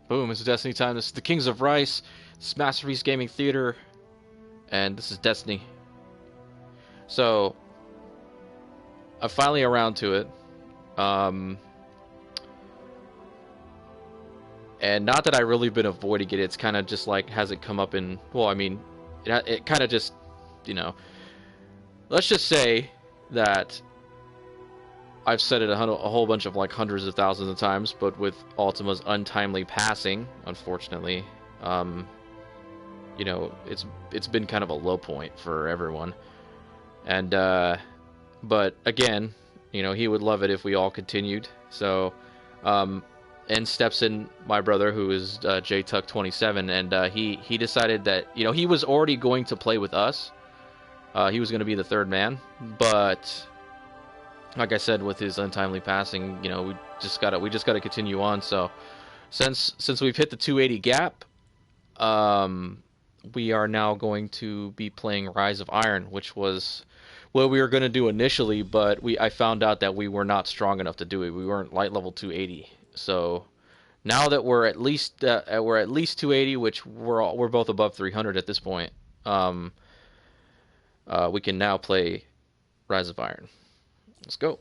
Boom, it's Destiny time. This is the Kings of Rice. This is Masterpiece Gaming Theater. And this is Destiny. So, I'm finally around to it. And not that I really been avoiding it. It's kind of just like, hasn't come up in... Well, I mean, it kind of just, you know... Let's just say that I've said it a whole bunch of like hundreds of thousands of times, but with Ultima's untimely passing, unfortunately, you know, it's been kind of a low point for everyone. And but again, you know, he would love it if we all continued. So, and steps in my brother, who is JTuck27, and he decided that, you know, he was already going to play with us. He was going to be the third man, but like I said, with his untimely passing, you know, we just gotta continue on. So since we've hit the 280 gap, we are now going to be playing Rise of Iron, which was what we were going to do initially, but I found out that we were not strong enough to do it. We weren't light level 280. So now that we're at least 280, which we're both above 300 at this point, we can now play Rise of Iron. Let's go.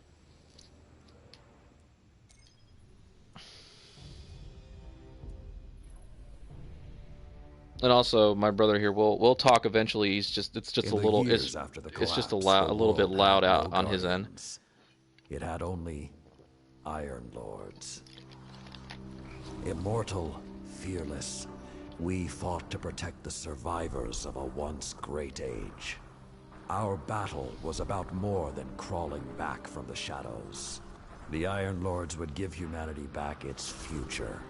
And also, my brother here, we'll talk eventually. It's just a little, it's just a little bit loud out on his end. It had only Iron Lords. Immortal, fearless, we fought to protect the survivors of a once great age. Our battle was about more than crawling back from the shadows. The Iron Lords would give humanity back its future.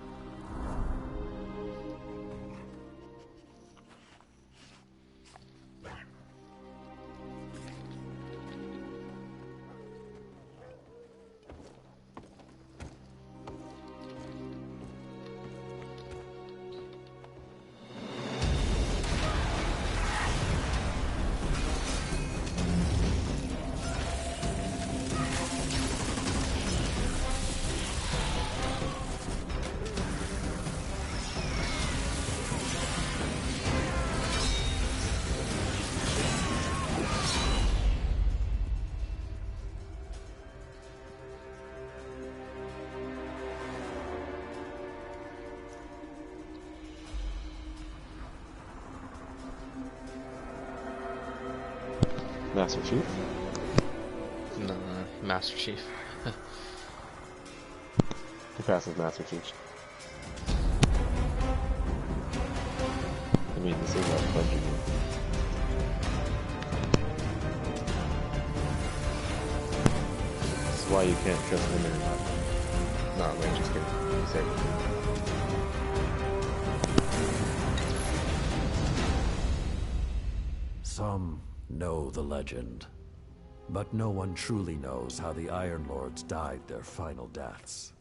Master Chief? No, Master Chief. Who passes Master Chief? I mean, this is a PUBG game. This is why you can't trust women in that. Not like just kidding. Say. Some know the legend, but no one truly knows how the Iron Lords died their final deaths.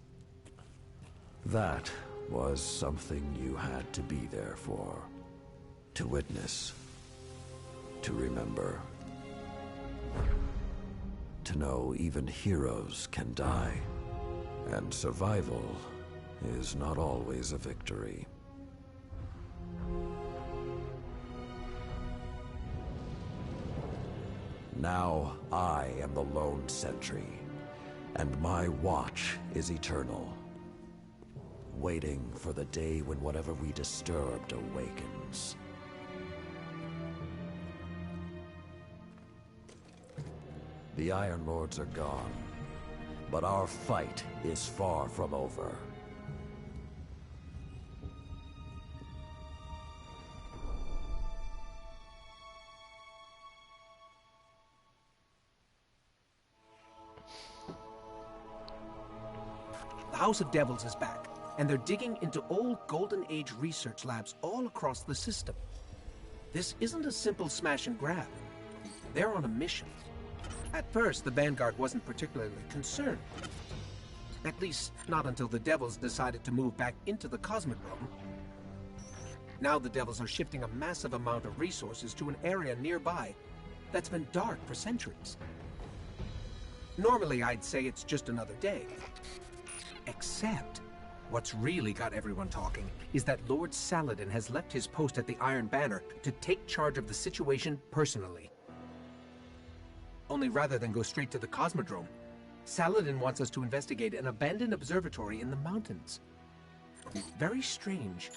That was something you had to be there for, to witness, to remember, to know even heroes can die, and survival is not always a victory. Now I am the lone sentry, and my watch is eternal, waiting for the day when whatever we disturbed awakens. The Iron Lords are gone, but our fight is far from over. The House of Devils is back, and they're digging into old Golden Age research labs all across the system. This isn't a simple smash and grab. They're on a mission. At first, the Vanguard wasn't particularly concerned. At least, not until the Devils decided to move back into the Cosmic Realm. Now the Devils are shifting a massive amount of resources to an area nearby that's been dark for centuries. Normally, I'd say it's just another day. Except, What's really got everyone talking is that Lord Saladin has left his post at the Iron Banner to take charge of the situation personally. Only rather than go straight to the Cosmodrome, Saladin wants us to investigate an abandoned observatory in the mountains. Very strange.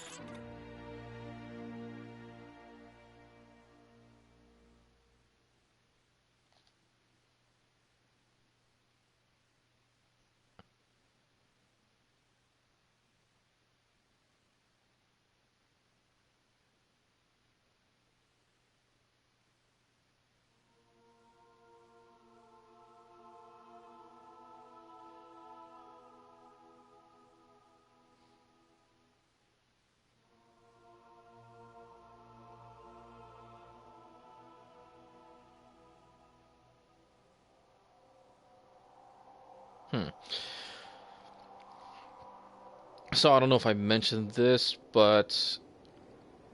So I don't know if I mentioned this, but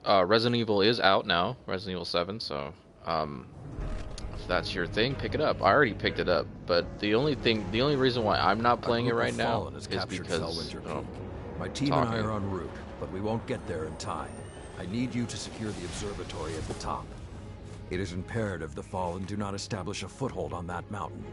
Resident Evil is out now, Resident Evil 7. So if that's your thing, pick it up. I already picked it up, but the only reason why I'm not playing it right now is because my team and I are en route, but we won't get there in time. I need you to secure the observatory at the top. It is imperative the Fallen do not establish a foothold on that mountain.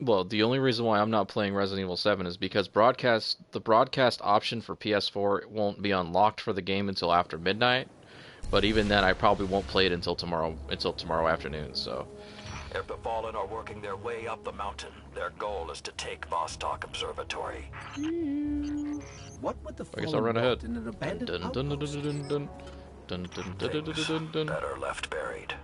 Well, the only reason why I'm not playing Resident Evil 7 is because the broadcast option for PS4 won't be unlocked for the game until after midnight. But even then, I probably won't play it until tomorrow afternoon. So, if the Fallen are working their way up the mountain, their goal is to take Vostok Observatory. What would the I guess I'll run ahead. in an abandoned Things better left buried.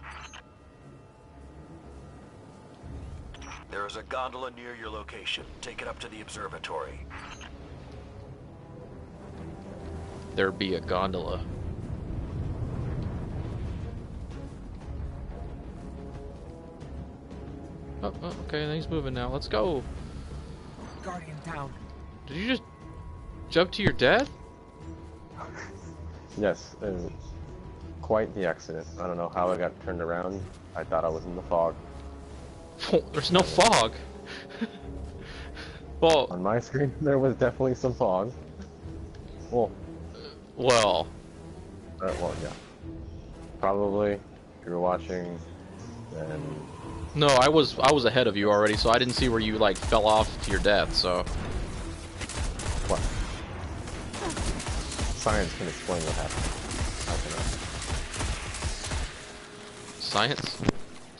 There is a gondola near your location. Take it up to the observatory. There be a gondola. Oh, okay, then he's moving now. Let's go. Guardian down. Did you just jump to your death? Yes, and quite the accident. I don't know how I got turned around. I thought I was in the fog. There's no fog. Well, on my screen, there was definitely some fog. Well, yeah. Probably, if you were watching, then... No, I was ahead of you already, so I didn't see where you, like, fell off to your death, so... What? Science can explain what happened. How can I? Science?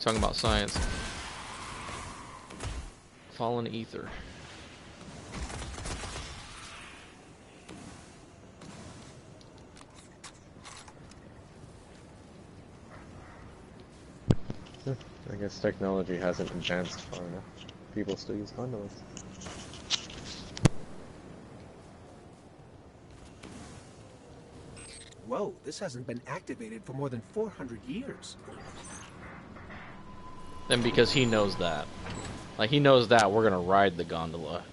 Talking about science. Fallen ether. I guess technology hasn't advanced far enough. People still use gondolas. Whoa, this hasn't been activated for more than 400 years. And because he knows that. Like, he knows that we're gonna ride the gondola.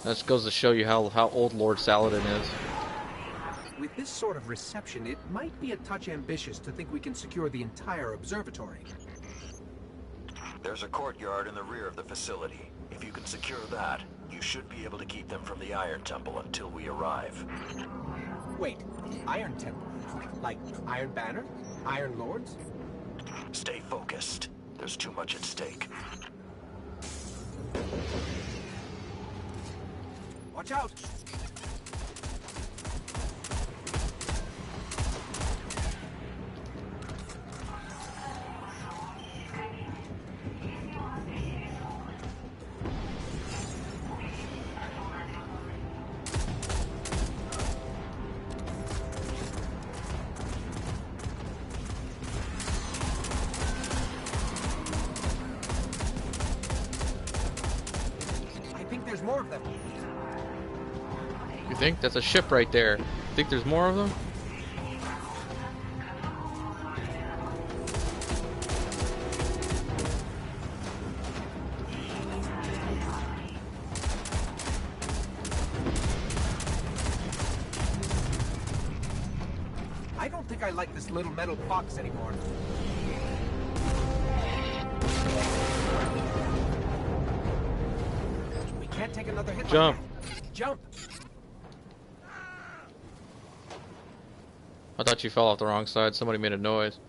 That just goes to show you how old Lord Saladin is. With this sort of reception, it might be a touch ambitious to think we can secure the entire observatory. There's a courtyard in the rear of the facility. If you can secure that, you should be able to keep them from the Iron Temple until we arrive. Wait, Iron Temple? Like Iron Banner? Iron Lords? Stay focused. There's too much at stake. Watch out! I think there's more of them. You think? That's a ship right there. You think there's more of them? think I like this little metal box anymore. We can't take another hit. Jump. Like that. Jump. I thought you fell off the wrong side. Somebody made a noise.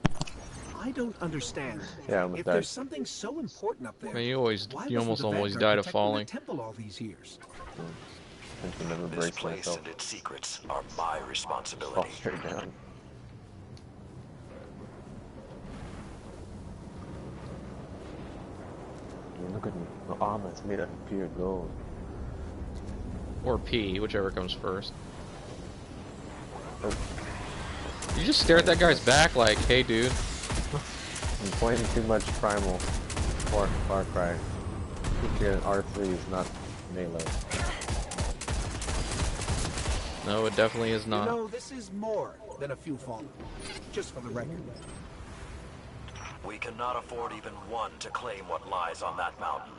I don't understand. Yeah, I almost If died. there's something so important up there, Man, you why almost wasn't the always Vanguard died of protecting falling. the temple all these years? I can never This brace place myself. and its secrets are my Fall responsibility. straight down. Yeah, look at me. My armor is made out of pure gold. Or P, whichever comes first. Oh, You just stare at that guy's back like, hey dude. I'm playing too much Primal. Far Cry. Here, R3 is not melee. No, it definitely is You not. know, this is more than a few fallen. Just for the record. We cannot afford even one to claim what lies on that mountain.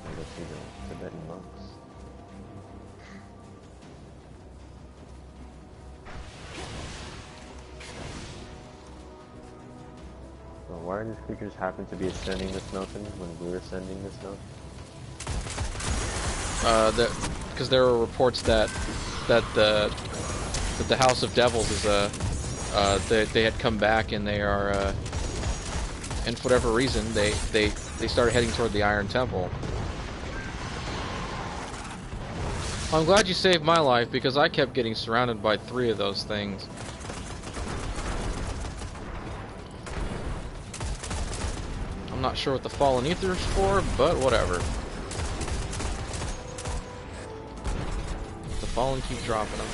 I guess see the Tibetan monks. So why are these creatures happen to be ascending this mountain when we're ascending this mountain? Because there were reports that the House of Devils is they had come back and they are and for whatever reason they started heading toward the Iron Temple. I'm glad you saved my life because I kept getting surrounded by 3 of those things. I'm not sure what the Fallen Ether is for, but whatever. The Fallen keep dropping them.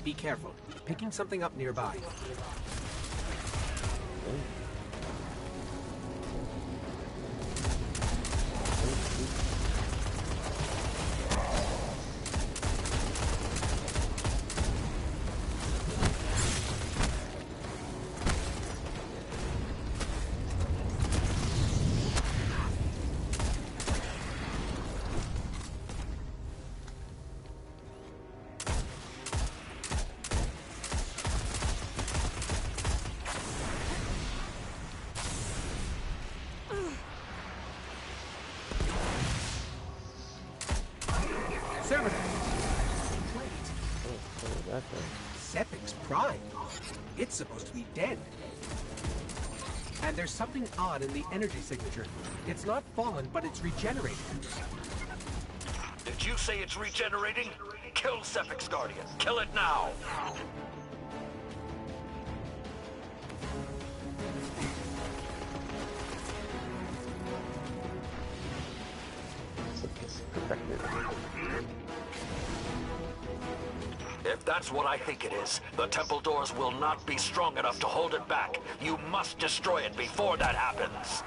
Be careful. Picking something up nearby. That thing. Sepic's prime. It's supposed to be dead. And there's something odd in the energy signature. It's not fallen, but it's regenerating. Did you say it's regenerating? Kill Sepic's Guardian. Kill it now. It's protected. If that's what I think it is, the temple doors will not be strong enough to hold it back. You must destroy it before that happens.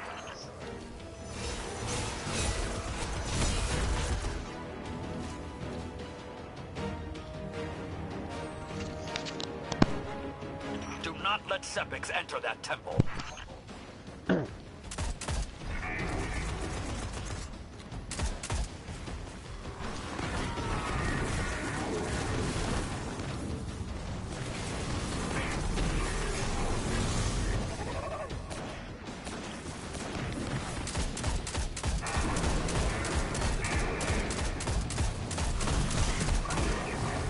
Do not let Sepix enter that temple.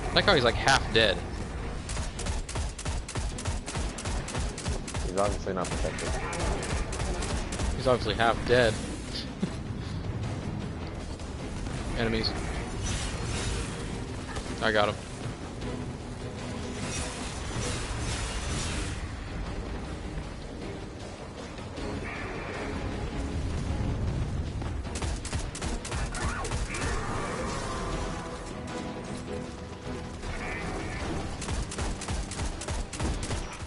I like how he's like half dead. He's obviously not protected. He's obviously half dead. Enemies. I got him.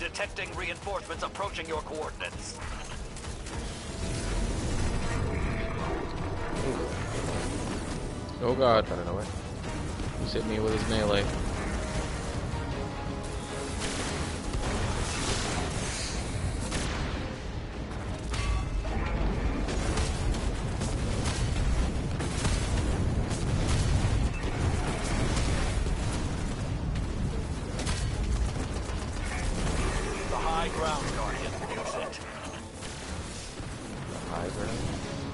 Detecting reinforcements approaching your coordinates. Oh god. I don't know where. He's hit me with his melee.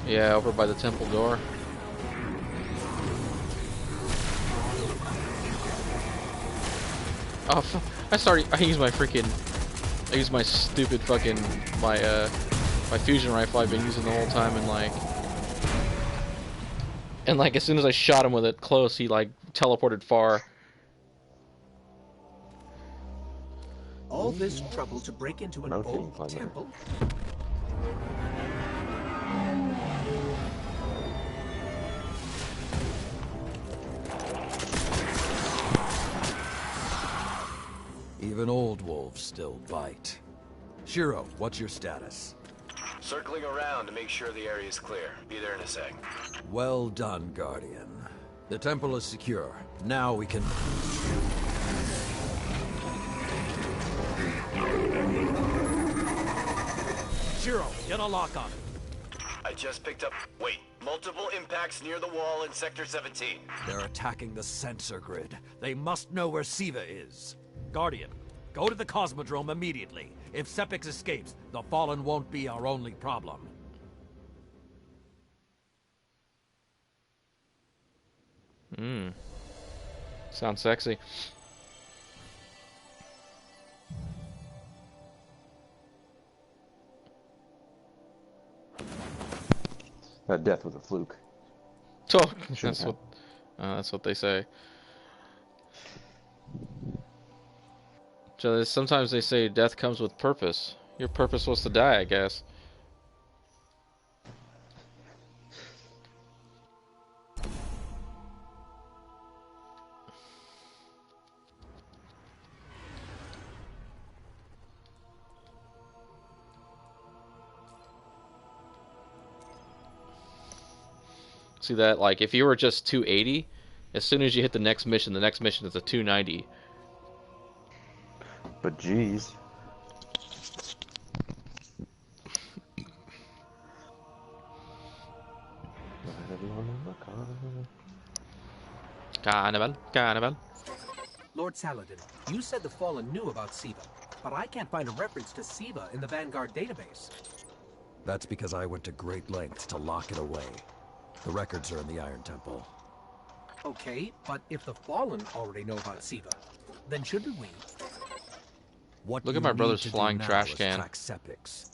Yeah, over by the temple door. Oh, I used my freaking. I used my stupid fucking. My fusion rifle I've been using the whole time, and like. And like, as soon as I shot him with it close, he like teleported far. All this trouble to break into an old temple? Even old wolves still bite. Shiro, what's your status? Circling around to make sure the area is clear. Be there in a sec. Well done, Guardian. The temple is secure. Now we can... Shiro, get a lock on it. I just picked up... Wait. Multiple impacts near the wall in Sector 17. They're attacking the sensor grid. They must know where Siva is. Guardian, go to the Cosmodrome immediately. If Sepix escapes, the Fallen won't be our only problem. Sounds sexy. That death was a fluke. Oh, that's what they say. So sometimes they say death comes with purpose. Your purpose was to die, I guess. See that? Like, if you were just 280, as soon as you hit the next mission is a 290. But geez. Carnival. Lord Saladin, you said the Fallen knew about Siva, but I can't find a reference to Siva in the Vanguard database. That's because I went to great lengths to lock it away. The records are in the Iron Temple. Okay, but if the Fallen already know about Siva, then shouldn't we? Look at my brother's flying trash can. Track Sepix.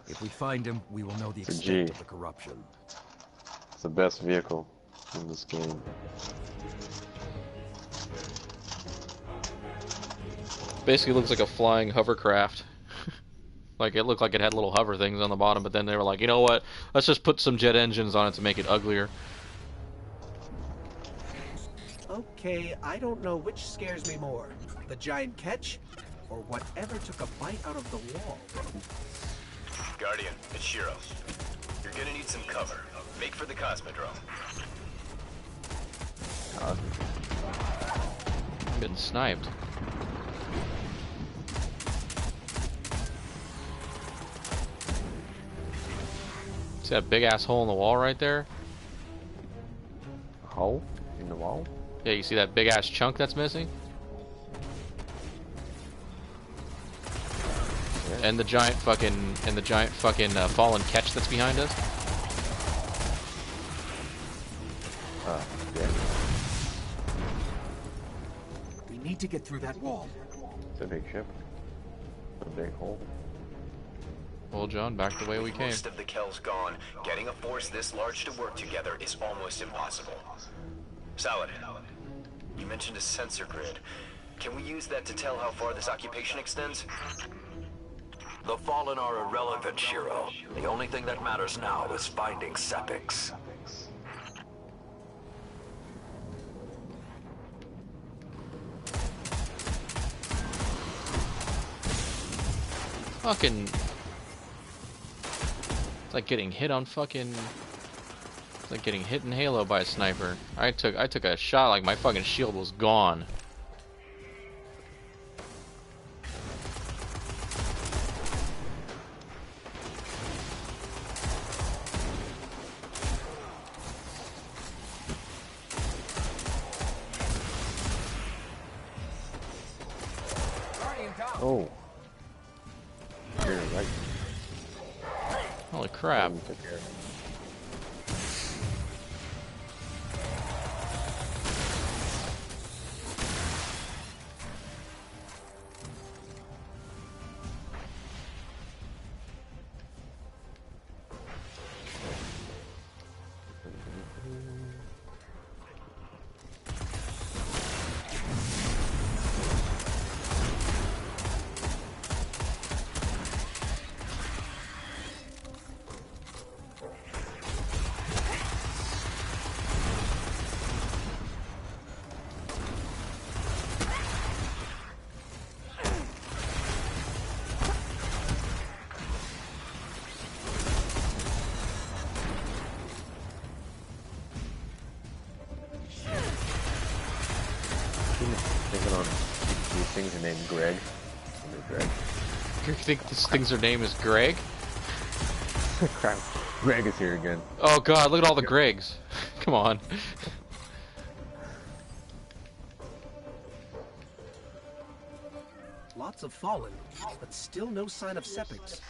If we find him, we will know the extent of the corruption. It's the best vehicle in this game. Basically looks like a flying hovercraft. Like, it looked like it had little hover things on the bottom, but then they were like, you know what? Let's just put some jet engines on it to make it uglier. Okay, I don't know which scares me more. The giant catch, or whatever took a bite out of the wall. Guardian, it's Shiro. You're gonna need some cover. Make for the Cosmodrome. Getting sniped. See that big ass hole in the wall right there? A hole in the wall? Yeah, you see that big ass chunk that's missing? Yeah. And the giant fucking fallen catch that's behind us. Yeah. We need to get through that wall. It's a big ship. A big hole. Well, John, back the way we came. Most of the Kel's gone. Getting a force this large to work together is almost impossible. Saladin, you mentioned a sensor grid. Can we use that to tell how far this occupation extends? The Fallen are irrelevant, Shiro. The only thing that matters now is finding Sepix. Fucking... It's like getting hit on fucking... It's like getting hit in Halo by a sniper. I took a shot like my fucking shield was gone. Oh. You're right. Holy crap. Hold on. These things are named Greg. Greg. You think this thing's name is Greg? Crap. Greg is here again. Oh god, look at all the Gregs. Come on. Lots of fallen, but still no sign of septics.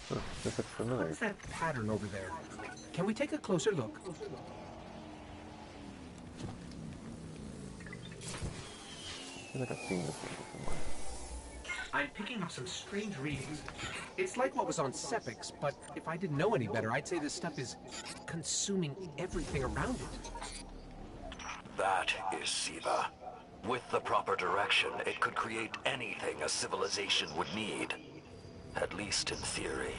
Huh, this looks familiar. What's that pattern over there? Can we take a closer look? I feel like I've seen this one somewhere. I'm picking up some strange readings. It's like what was on Sepix, but if I didn't know any better, I'd say this stuff is consuming everything around it. That is Siva. With the proper direction, it could create anything a civilization would need. At least in theory.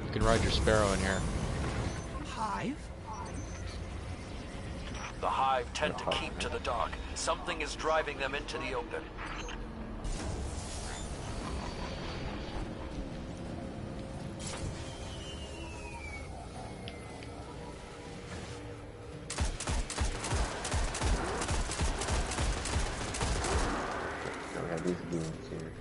You can ride your sparrow in here. Hive? The Hive tend to keep to the dark. Something is driving them into the open. So we have these goons here.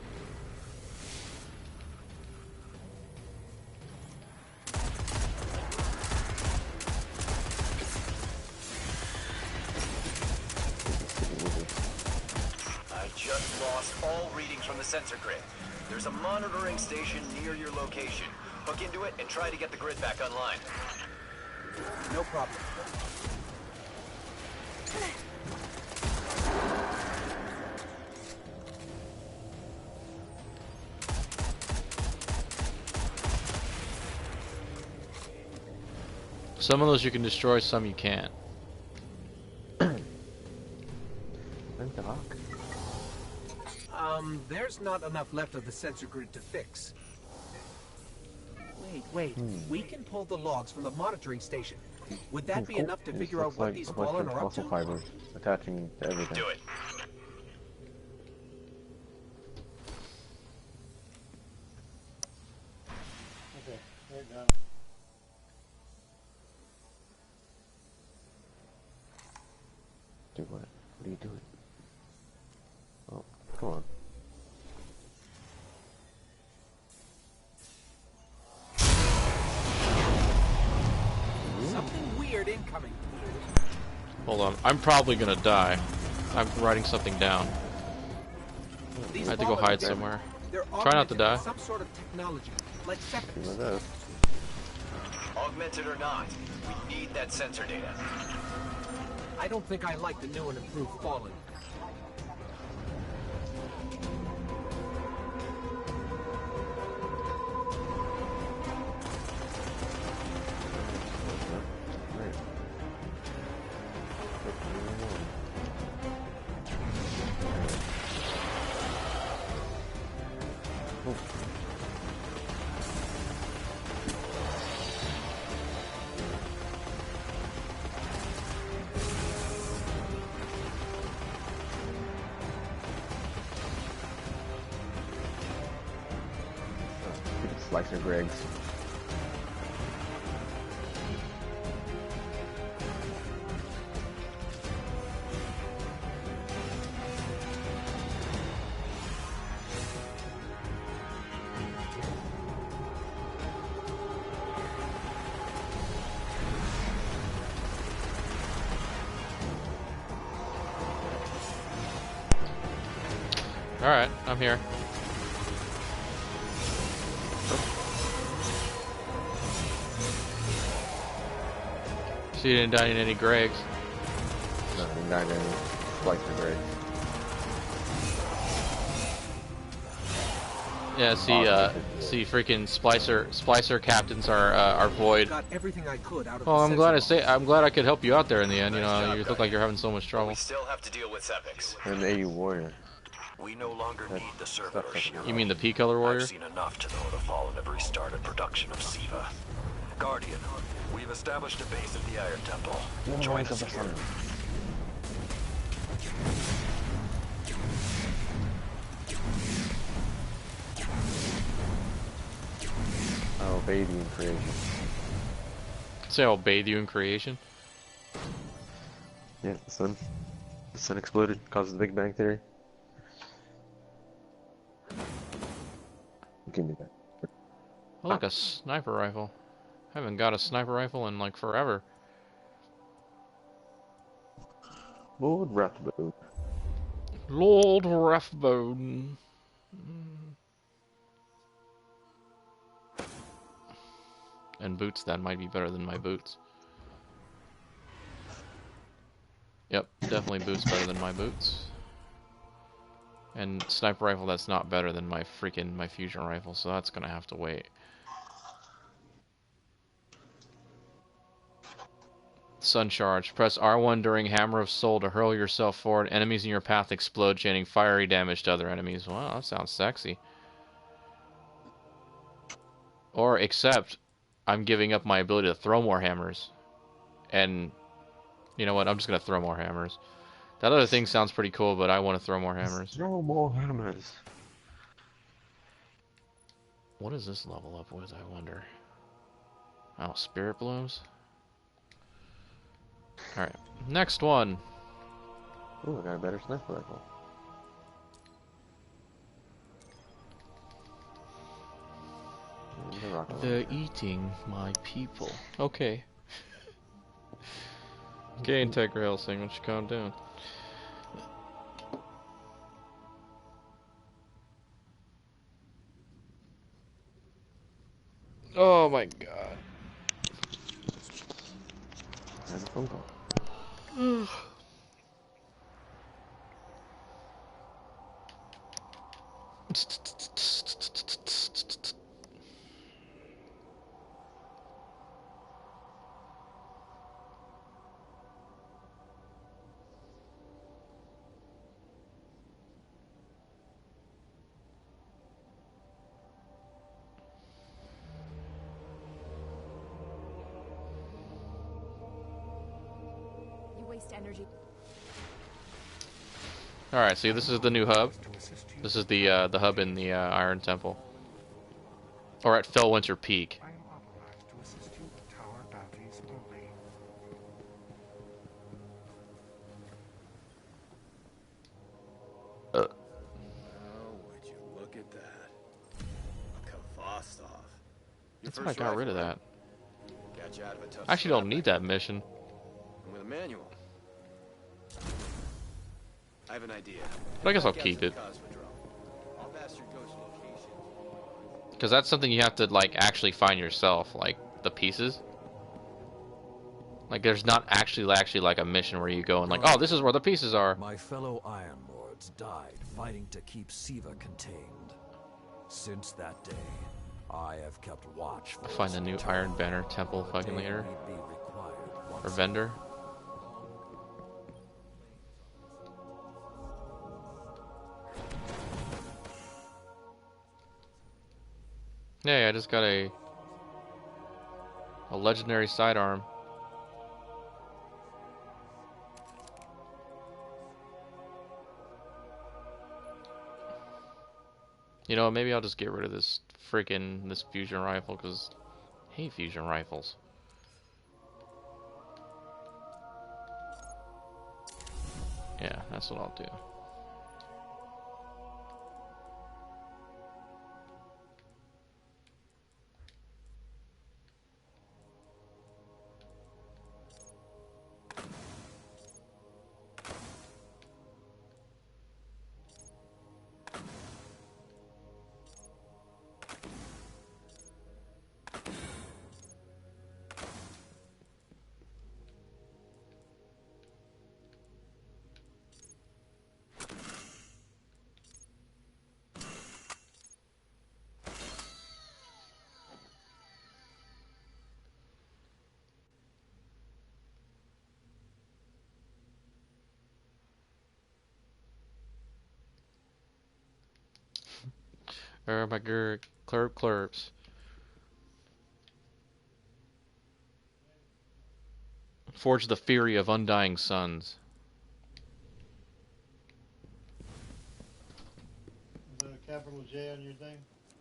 I just lost all readings from the sensor grid. There's a monitoring station near your location. Hook into it and try to get the grid back online. No problem. Some of those you can destroy, some you can't. And Doc. There's not enough left of the sensor grid to fix. Wait. We can pull the logs from the monitoring station. Would that be enough to This figure out looks what like these a bunch fallen of are up muscle to? fibers attaching to everything. Do it. Okay, we're done. Do what? What are you doing? Oh, come on. Something weird incoming. Hold on, I'm probably gonna die. I'm writing something down. These I had to go fallen hide are- somewhere. They're Try not to augmented die. with some sort of technology, like See septics. what this. Augmented or not, we need that sensor data. I don't think I like the new and improved fallen. Right. Slicer Greg's. Alright, I'm here. So you didn't die in any Gregs. No, he died in Slicer Greg. Yeah, see, freaking splicer captains are void. Got everything I could out of Well, the I'm glad sensor I'm glad I could help you out there in the end. You Nice know, job, you look guy. like you're having so much But trouble. we still have to deal with Sepix. And the AU Warrior. We no longer need the servitor shield. You mean the P color warrior? I've seen enough to know the Fallen have restarted production of Siva. Guardian, we've established a base at the Iron Temple. Join us here. Oh, bathe you in creation. Say I'll bathe you in creation. Yeah, the sun. The sun exploded, causes the Big Bang Theory. Give me that. Oh, look, a sniper rifle. Haven't got a sniper rifle in like forever. Lord Rathbone. Lord Rathbone. And boots, that might be better than my boots. Yep, definitely boots better than my boots. And sniper rifle, that's not better than my fusion rifle, so that's gonna have to wait. Sun charge. Press R1 during Hammer of Soul to hurl yourself forward. Enemies in your path explode, chaining fiery damage to other enemies. Wow, that sounds sexy. Or except, I'm giving up my ability to throw more hammers. And, you know what, I'm just gonna throw more hammers. That other thing sounds pretty cool, but I want to throw more hammers. Throw more hammers. What is this level up with, I wonder? Oh, Spirit Blooms? Alright, next one. Ooh, I got a better sniper rifle. They're eating my people. Okay. Okay, Integra Helsing, why don't you calm down? Oh my god. That's a phone call. You waste energy. Alright, see, this is the new hub. This is the hub in the Iron Temple. Or at Fellwinter Peak. I am authorized to assist you with tower bounties only. Oh, would you look at that? Kvastov. That's why I got rid of that. Got you out of a tough I actually don't spot, need that mission. with a manual. I have an idea. But I guess I'll keep it. I'll pass your ghost location. Because that's something you have to, like, actually find yourself. Like, the pieces. Like, there's not actually like a mission where you go and like, oh, this is where the pieces are. My fellow Iron Lords died fighting to keep Siva contained. Since that day, I have kept watch for I find a new Iron Banner Temple fucking later. Or vendor. Yeah, I just got a legendary sidearm. You know, maybe I'll just get rid of this fusion rifle, because I hate fusion rifles. Yeah, that's what I'll do. My clerps. Forge the fury of undying suns. Is that a capital J on your thing?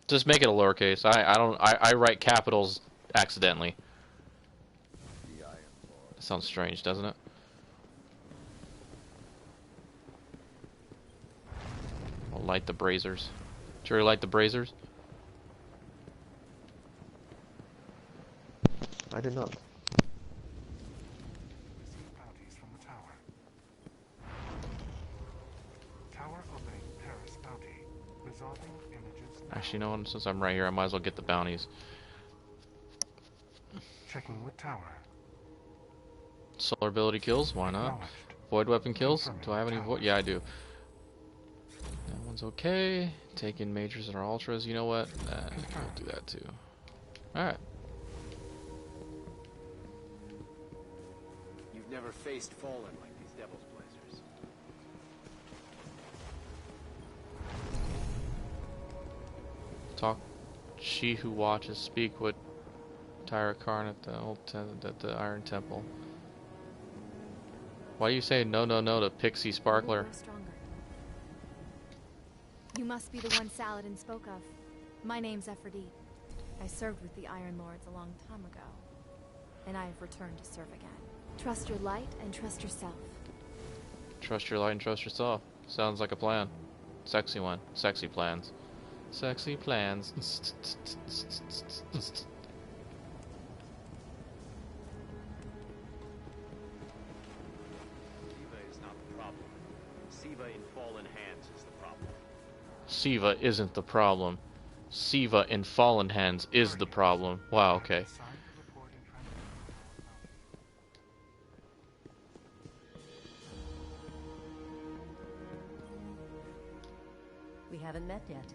Just make it a lowercase. I write capitals accidentally. That sounds strange, doesn't it? I'll light the braziers. Should we light the braziers? I did not. Receive bounties from the tower. Tower opening Paris bounty. Resolving images now. Actually, no one. Since I'm right here, I might as well get the bounties. Checking with tower. Solar ability kills. Why not? Acknowledged. Void weapon kills. Confirming Do I have any tower. void? Yeah, I do. That one's okay. Taking majors and ultras. You know what? I'll do that too. All right. You've never faced Fallen like these Devil's Blazers. Talk. She who watches speak with Tyra Karn at the Iron Temple. Why do you say no to Pixie Sparkler? Grow stronger. You must be the one Saladin spoke of. My name's Ephrodite. I served with the Iron Lords a long time ago, and I have returned to serve again. Trust your light and trust yourself. Trust your light and trust yourself. Sounds like a plan. Sexy one. Sexy plans. Sexy plans. Siva is not the problem. Siva in Fallen hands is the problem. Siva isn't the problem. Siva in fallen hands is the problem. Wow, okay. Signed report and We haven't met yet.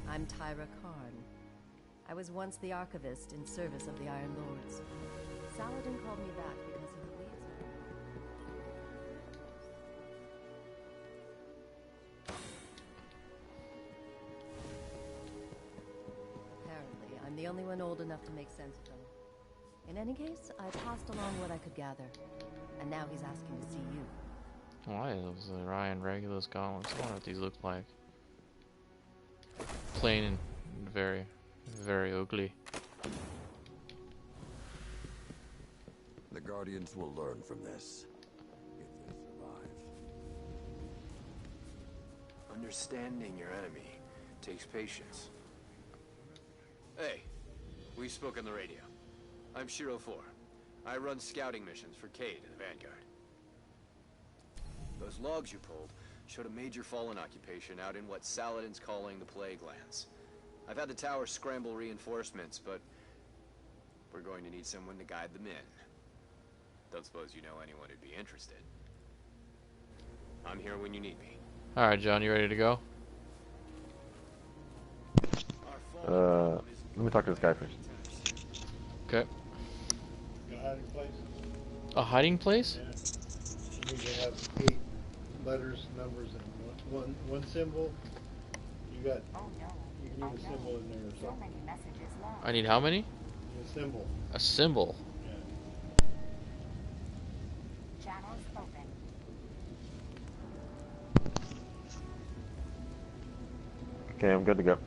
I'm Tyra Karn. I was once the archivist in service of the Iron Lords. Saladin called me back because he believes Apparently, I'm the only one old enough to make sense of them. In any case, I passed along what I could gather. And now he's asking to see you. Why are those Ryan Regulus gauntlets? I wonder what these look like. Plain and very, very ugly. The Guardians will learn from this, if they survive. Understanding your enemy takes patience. Hey, we spoke on the radio. I'm Shiro 4. I run scouting missions for Cade and the Vanguard. Those logs you pulled showed a major Fallen occupation out in what Saladin's calling the Plague Lands. I've had the tower scramble reinforcements, but we're going to need someone to guide them in. Don't suppose you know anyone who'd be interested. I'm here when you need me. Alright, John, you ready to go? Let me talk to this guy first. Okay. A hiding place? A hiding place? Yeah. You need to have 8 letters, numbers, and one symbol. You got. You need a symbol in there or something. I need how many? A symbol. A symbol. Yeah. Channels open. Okay, I'm good to go.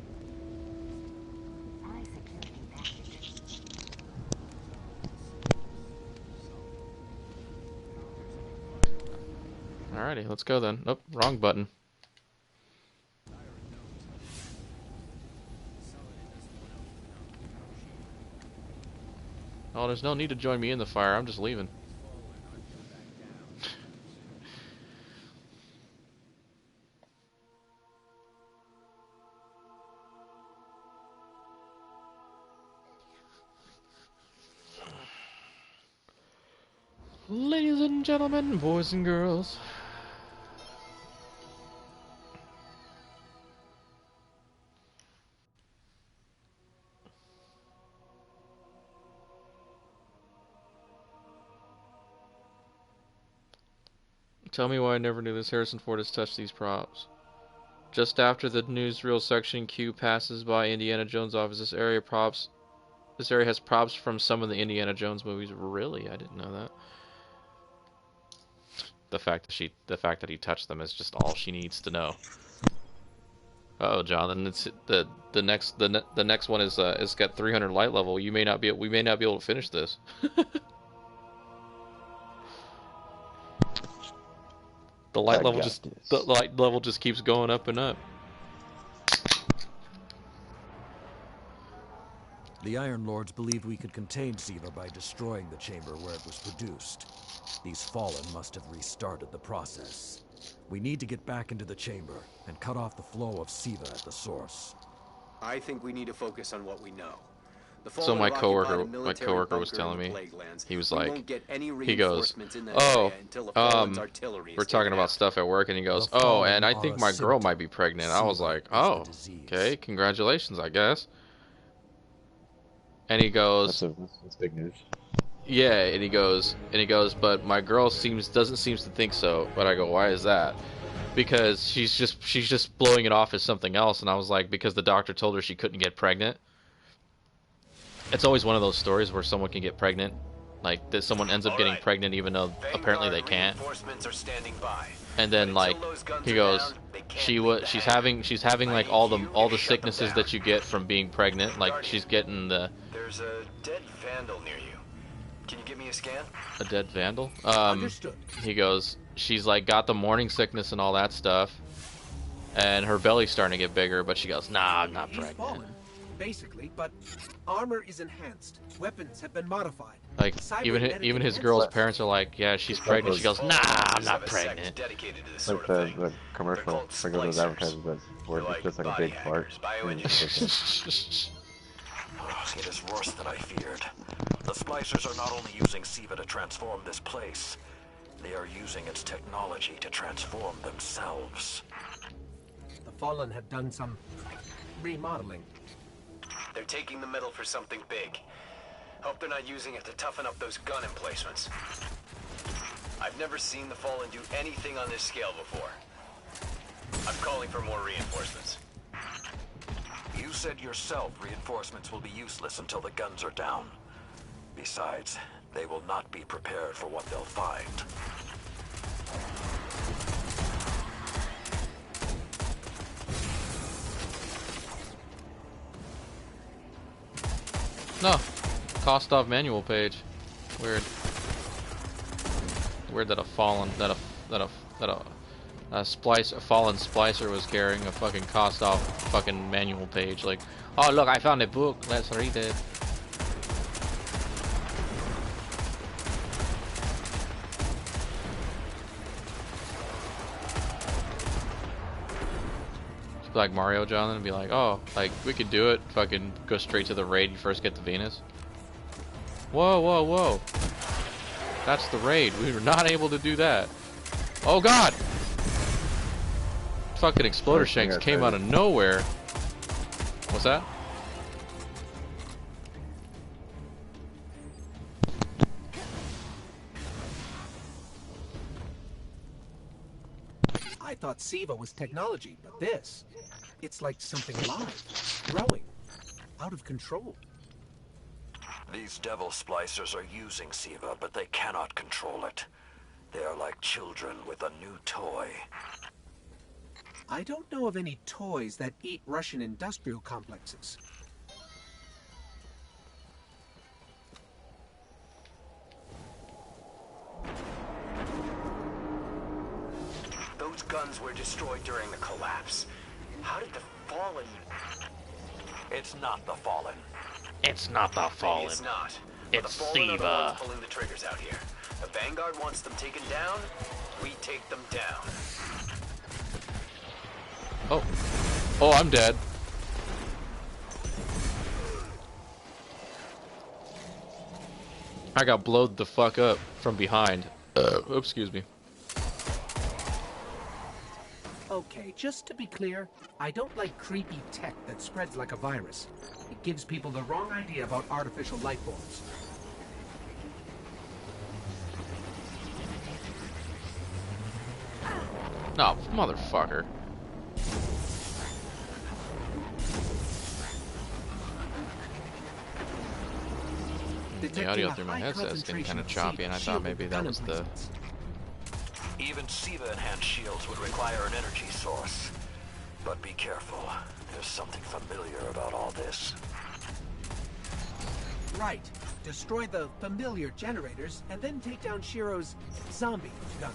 High security package. Alrighty, let's go then. Nope, wrong button. Oh, there's no need to join me in the fire. I'm just leaving. Ladies and gentlemen, boys and girls. Tell me why I never knew this. Harrison Ford has touched these props. Just after the newsreel section Q passes by Indiana Jones office, this area has props from some of the Indiana Jones movies. Really? I didn't know that. The fact that he touched them is just all she needs to know. Oh, Jonathan, it's the next one is it's got 300 light level. We may not be able to finish this. The light level just keeps going up and up. The Iron Lords believed we could contain Siva by destroying the chamber where it was produced. These Fallen must have restarted the process. We need to get back into the chamber and cut off the flow of Siva at the source. I think we need to focus on what we know. So my coworker was telling me, he was like, he goes, oh, we're talking about stuff at work, and he goes, oh, and I think my girl might be pregnant. I was like, oh, okay, congratulations, I guess. And he goes, that's big news. yeah, and he goes, but my girl doesn't seem to think so. But I go, why is that? Because she's just blowing it off as something else. And I was like, because the doctor told her she couldn't get pregnant. It's always one of those stories where someone can get pregnant, like that someone ends up getting pregnant even though apparently they can't. And then like he goes, she's having like all the sicknesses that you get from being pregnant. Like she's getting the. There's a dead vandal near you. Can you give me a scan? A dead vandal? Understood. He goes, she's like got the morning sickness and all that stuff, and her belly's starting to get bigger. But she goes, nah, I'm not pregnant. Fallen, basically, but armor is enhanced. Weapons have been modified. Like even his girl's parents are like, yeah, she's pregnant. She goes, nah, I'm not pregnant. Like the commercial, like those advertisements where it's just like a big fart. It is worse than I feared. The splicers are not only using Siva to transform this place, they are using its technology to transform themselves. The Fallen have done some remodeling. They're taking the metal for something big. Hope they're not using it to toughen up those gun emplacements. I've never seen the Fallen do anything on this scale before. I'm calling for more reinforcements. You said yourself reinforcements will be useless until the guns are down. Besides, they will not be prepared for what they'll find. No, Kostov manual page. Weird. Weird that a fallen a fallen splicer was carrying a fucking Kostov fucking manual page. Like, oh look, I found a book. Let's read it. Like Mario, Jonathan, and be like, oh, like we could do it. Fucking go straight to the raid. You first get to Venus. Whoa, whoa, whoa! That's the raid. We were not able to do that. Oh God! Fucking exploder shanks came out of nowhere. What's that? I thought Siva was technology, but this, it's like something alive, growing, out of control. These devil splicers are using Siva, but they cannot control it. They are like children with a new toy. I don't know of any toys that eat Russian industrial complexes. Those guns were destroyed during the collapse. How did the Fallen... It's not the Fallen. It's not the Fallen. It's not. It's the Fallen are the Siva. ones pulling the triggers out here. The Vanguard wants them taken down. We take them down. Oh. Oh, I'm dead. I got blowed the fuck up from behind. Oops, excuse me. Okay, just to be clear, I don't like creepy tech that spreads like a virus. It gives people the wrong idea about artificial life forms. No, motherfucker. The audio through my headset's getting kind of choppy, and I thought maybe that was the... Even Siva-enhanced shields would require an energy source. But be careful. There's something familiar about all this. Right. Destroy the familiar generators, and then take down Shiro's zombie guns.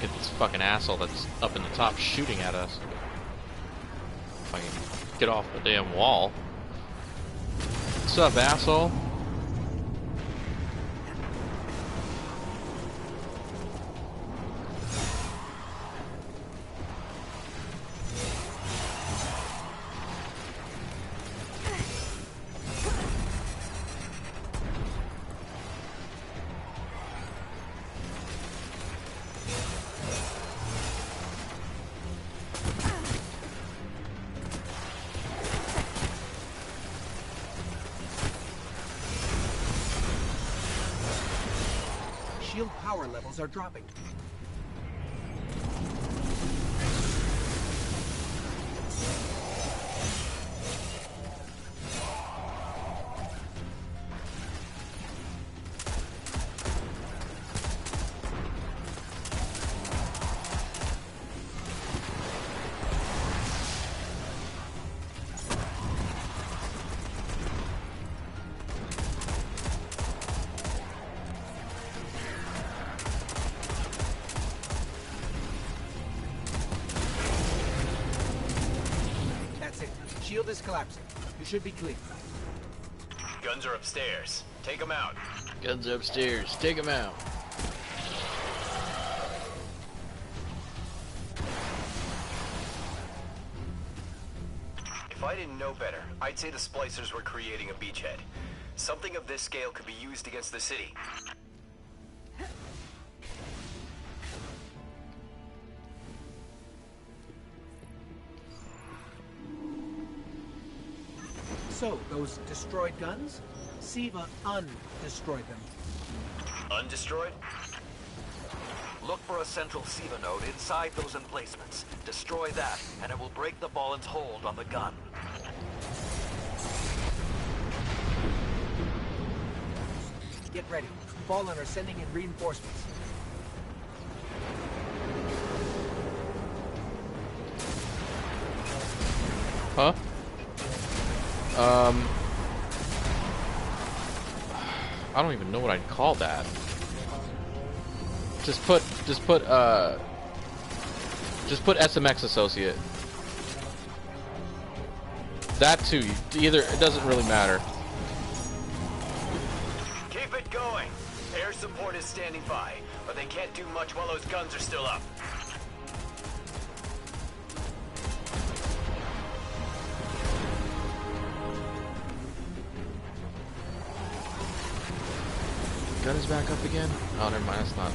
Get this fucking asshole that's up in the top shooting at us. If I can get off the damn wall. What's up, asshole? Shield power levels are dropping. That's it. Shield is collapsing. You should be clear. Guns are upstairs. Take them out. Guns upstairs. Take him out. If I didn't know better, I'd say the splicers were creating a beachhead. Something of this scale could be used against the city. So, those destroyed guns? Siva undestroyed them. Undestroyed? Look for a central SIVA node inside those emplacements. Destroy that, and it will break the Ballen's hold on the gun. Get ready. Fallen are sending in reinforcements. Huh? I don't even know what I'd call that. Just put SMX associate. That too. Either, it doesn't really matter. Keep it going. Air support is standing by, but they can't do much while those guns are still up. Gun is back up again? Oh, never mind, that's not.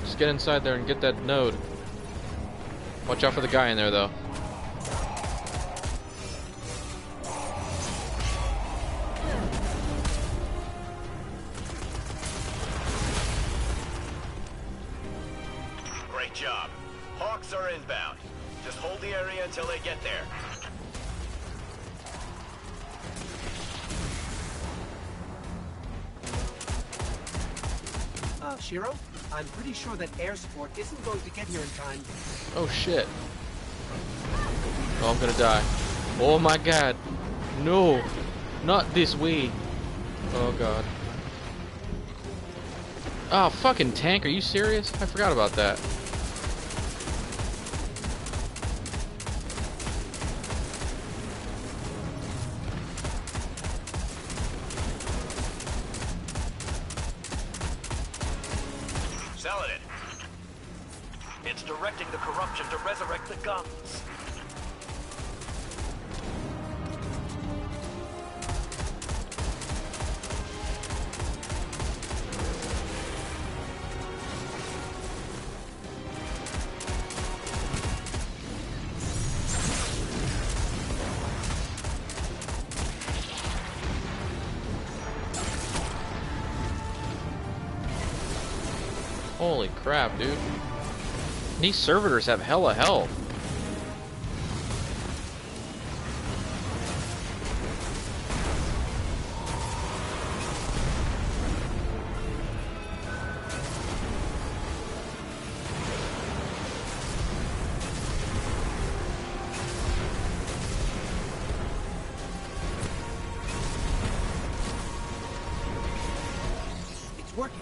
Just get inside there and get that node. Watch out for the guy in there, though. Great job. Hawks are inbound. Just hold the area until they get there. Shiro, I'm pretty sure that air support isn't going to get here in time. Oh shit. Oh, I'm gonna die. Oh my god. No. Not this way. Oh god. Oh, fucking tank, are you serious? I forgot about that. Saladin. It's directing the corruption to resurrect the guns. Holy crap, dude. These servitors have hella health. It's working.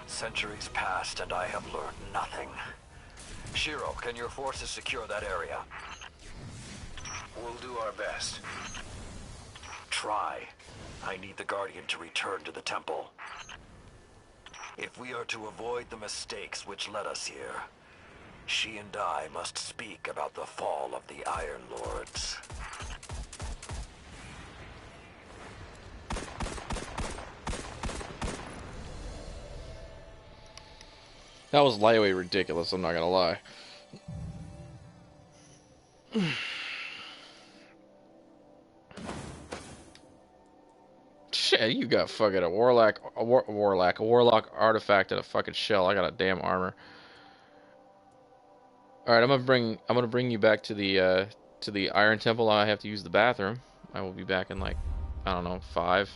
Centuries passed and I have learned nothing. Shiro, can your forces secure that area? We'll do our best. Try. I need the Guardian to return to the temple. If we are to avoid the mistakes which led us here, she and I must speak about the fall of the Iron Lords. That was lightweight ridiculous, I'm not gonna lie. Shit, you got fucking a warlock artifact and a fucking shell. I got a damn armor. All right, I'm gonna bring you back to the Iron Temple. I have to use the bathroom. I will be back in like, I don't know, 5.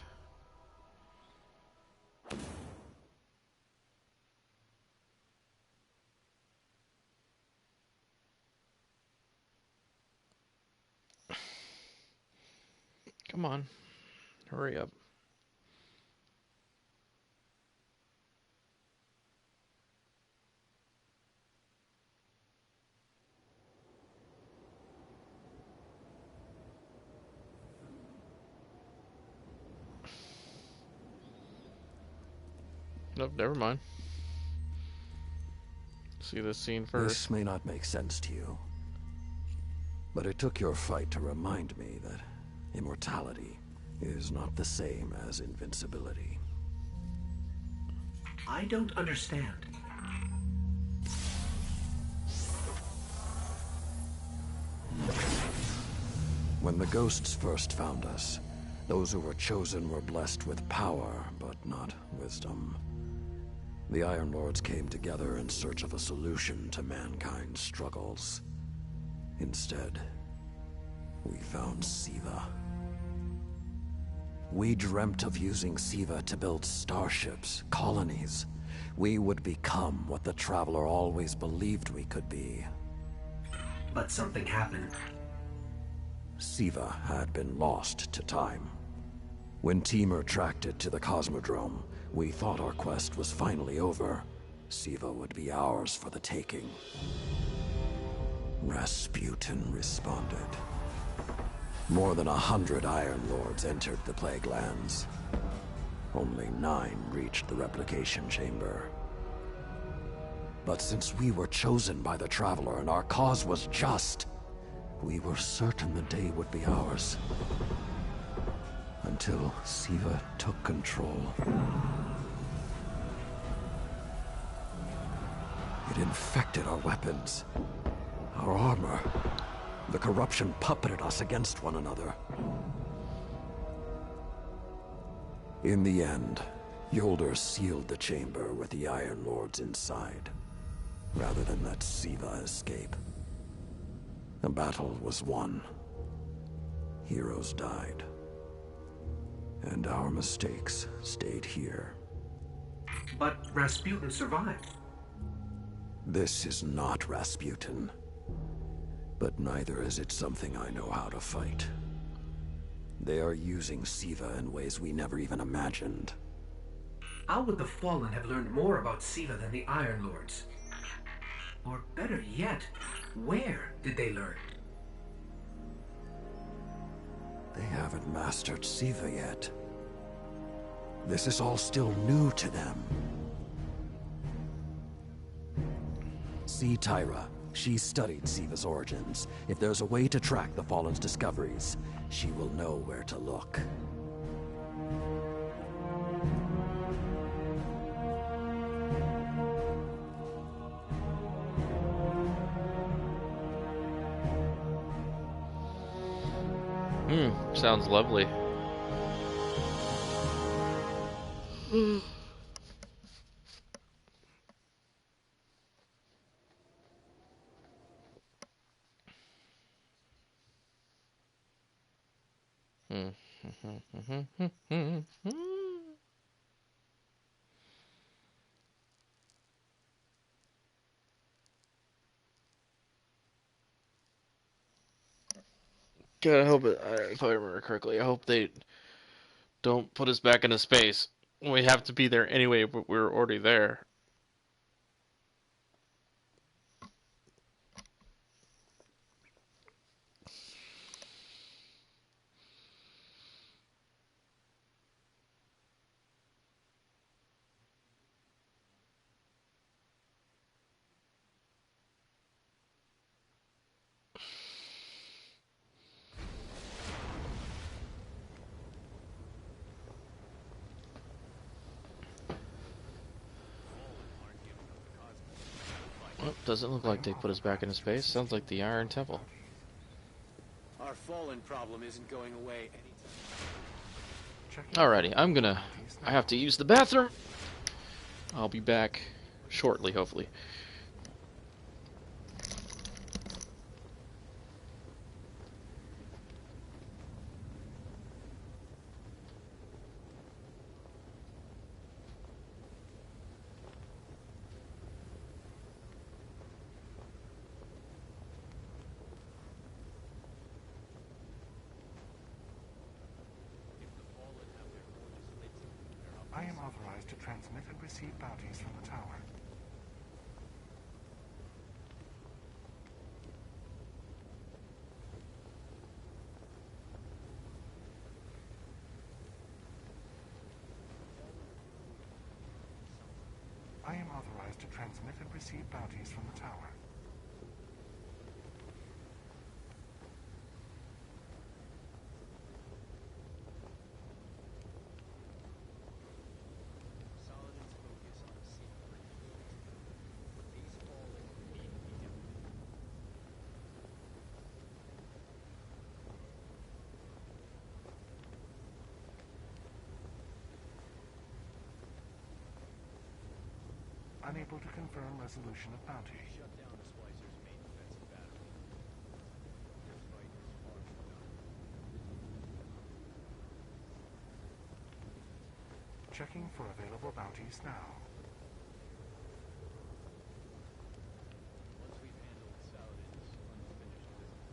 Come on, hurry up. Nope, never mind. See this scene first. This may not make sense to you, but it took your fight to remind me that immortality is not the same as invincibility. I don't understand. When the ghosts first found us, those who were chosen were blessed with power, but not wisdom. The Iron Lords came together in search of a solution to mankind's struggles. Instead, we found Siva. We dreamt of using Siva to build starships, colonies. We would become what the Traveler always believed we could be. But something happened. Siva had been lost to time. When Temur tracked it to the Cosmodrome, we thought our quest was finally over. Siva would be ours for the taking. Rasputin responded. More than 100 Iron Lords entered the Plague Lands. Only 9 reached the replication chamber. But since we were chosen by the Traveler and our cause was just, we were certain the day would be ours. Until Siva took control. It infected our weapons, our armor. The corruption puppeted us against one another. In the end, Yolder sealed the chamber with the Iron Lords inside, rather than let Siva escape. The battle was won. Heroes died. And our mistakes stayed here. But Rasputin survived. This is not Rasputin. But neither is it something I know how to fight. They are using Siva in ways we never even imagined. How would the Fallen have learned more about Siva than the Iron Lords? Or better yet, where did they learn? They haven't mastered Siva yet. This is all still new to them. See Tyra. She studied Siva's origins. If there's a way to track the Fallen's discoveries, she will know where to look. Sounds lovely. God, I hope it. If I remember correctly, I hope they don't put us back into space. We have to be there anyway, but we're already there. Well, doesn't look like they put us back into space. Sounds like the Iron Temple. Our fallen problem isn't going away anytime. Alrighty, I have to use the bathroom. I'll be back shortly, hopefully. I am authorized to transmit and receive bounties from the tower. I am authorized to transmit and receive bounties from the tower. Unable to confirm resolution of bounty. Shut down the splicer's main defensive battery. Their fight is far from done. Checking for available bounties now. Once we've handled Saladin's unfinished business,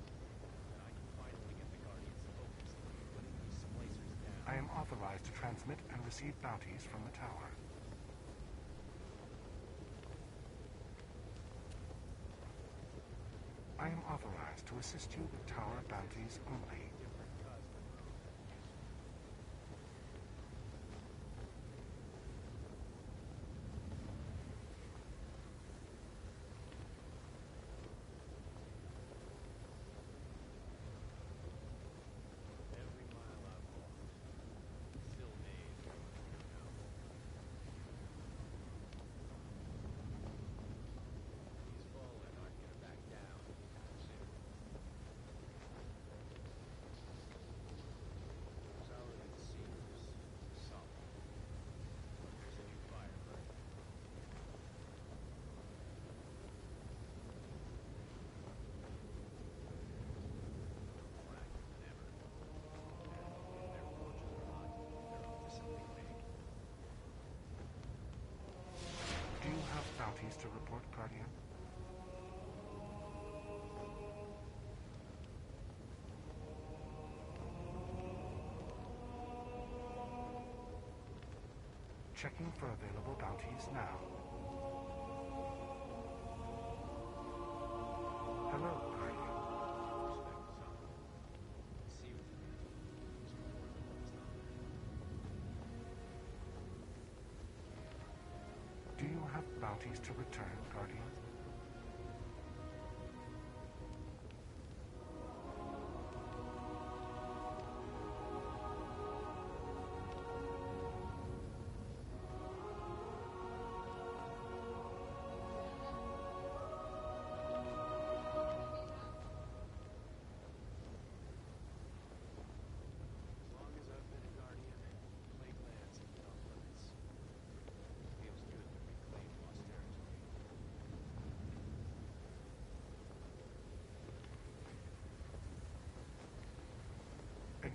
then I can finally get the Guardians focused on putting these splicers down. I am authorized to transmit and receive bounties from the tower. I am authorized to assist you with tower bounties only. Every mile I've walked, still amazed by what's here now. These fallen aren't gonna back down anytime soon. Saladin seems solid, but there's a new fire burning. More active than ever. And if their fortunes are hot, they're up to something big. Do you have bounties to report, Guardian? Checking for available bounties now. Hello, Guardian. See what you can. It's more than what's not there. Do you have bounties to return, Guardian?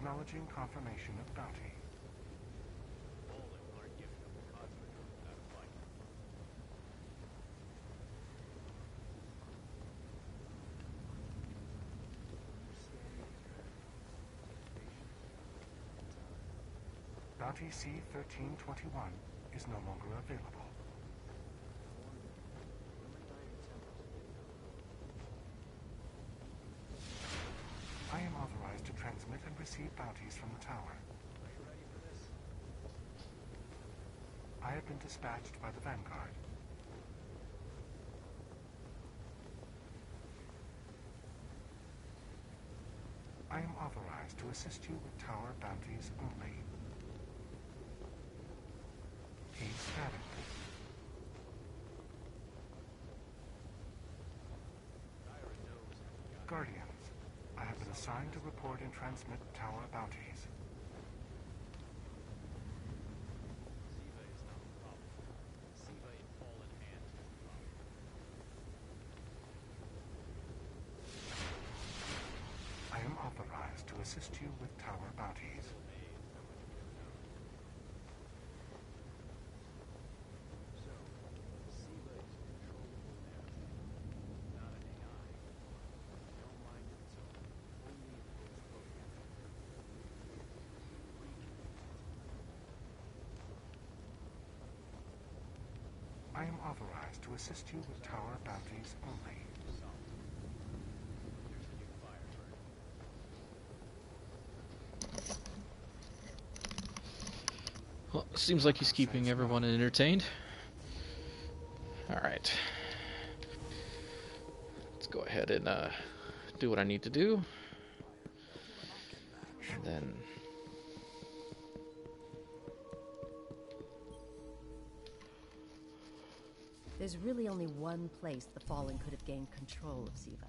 Acknowledging confirmation of bounty. Bounty C-1321 is no longer available. I am authorized to transmit and receive bounties from the tower. I have been dispatched by the Vanguard. I am authorized to assist you with tower bounties only. He's having this. Guardians, I have been assigned to report and transmit tower bounties. I am authorized to assist you with tower bounties. I am authorized to assist you with tower bounties only. Well, seems like he's keeping everyone entertained. Alright. Let's go ahead and do what I need to do. And then... There's really only one place the Fallen could have gained control of Siva.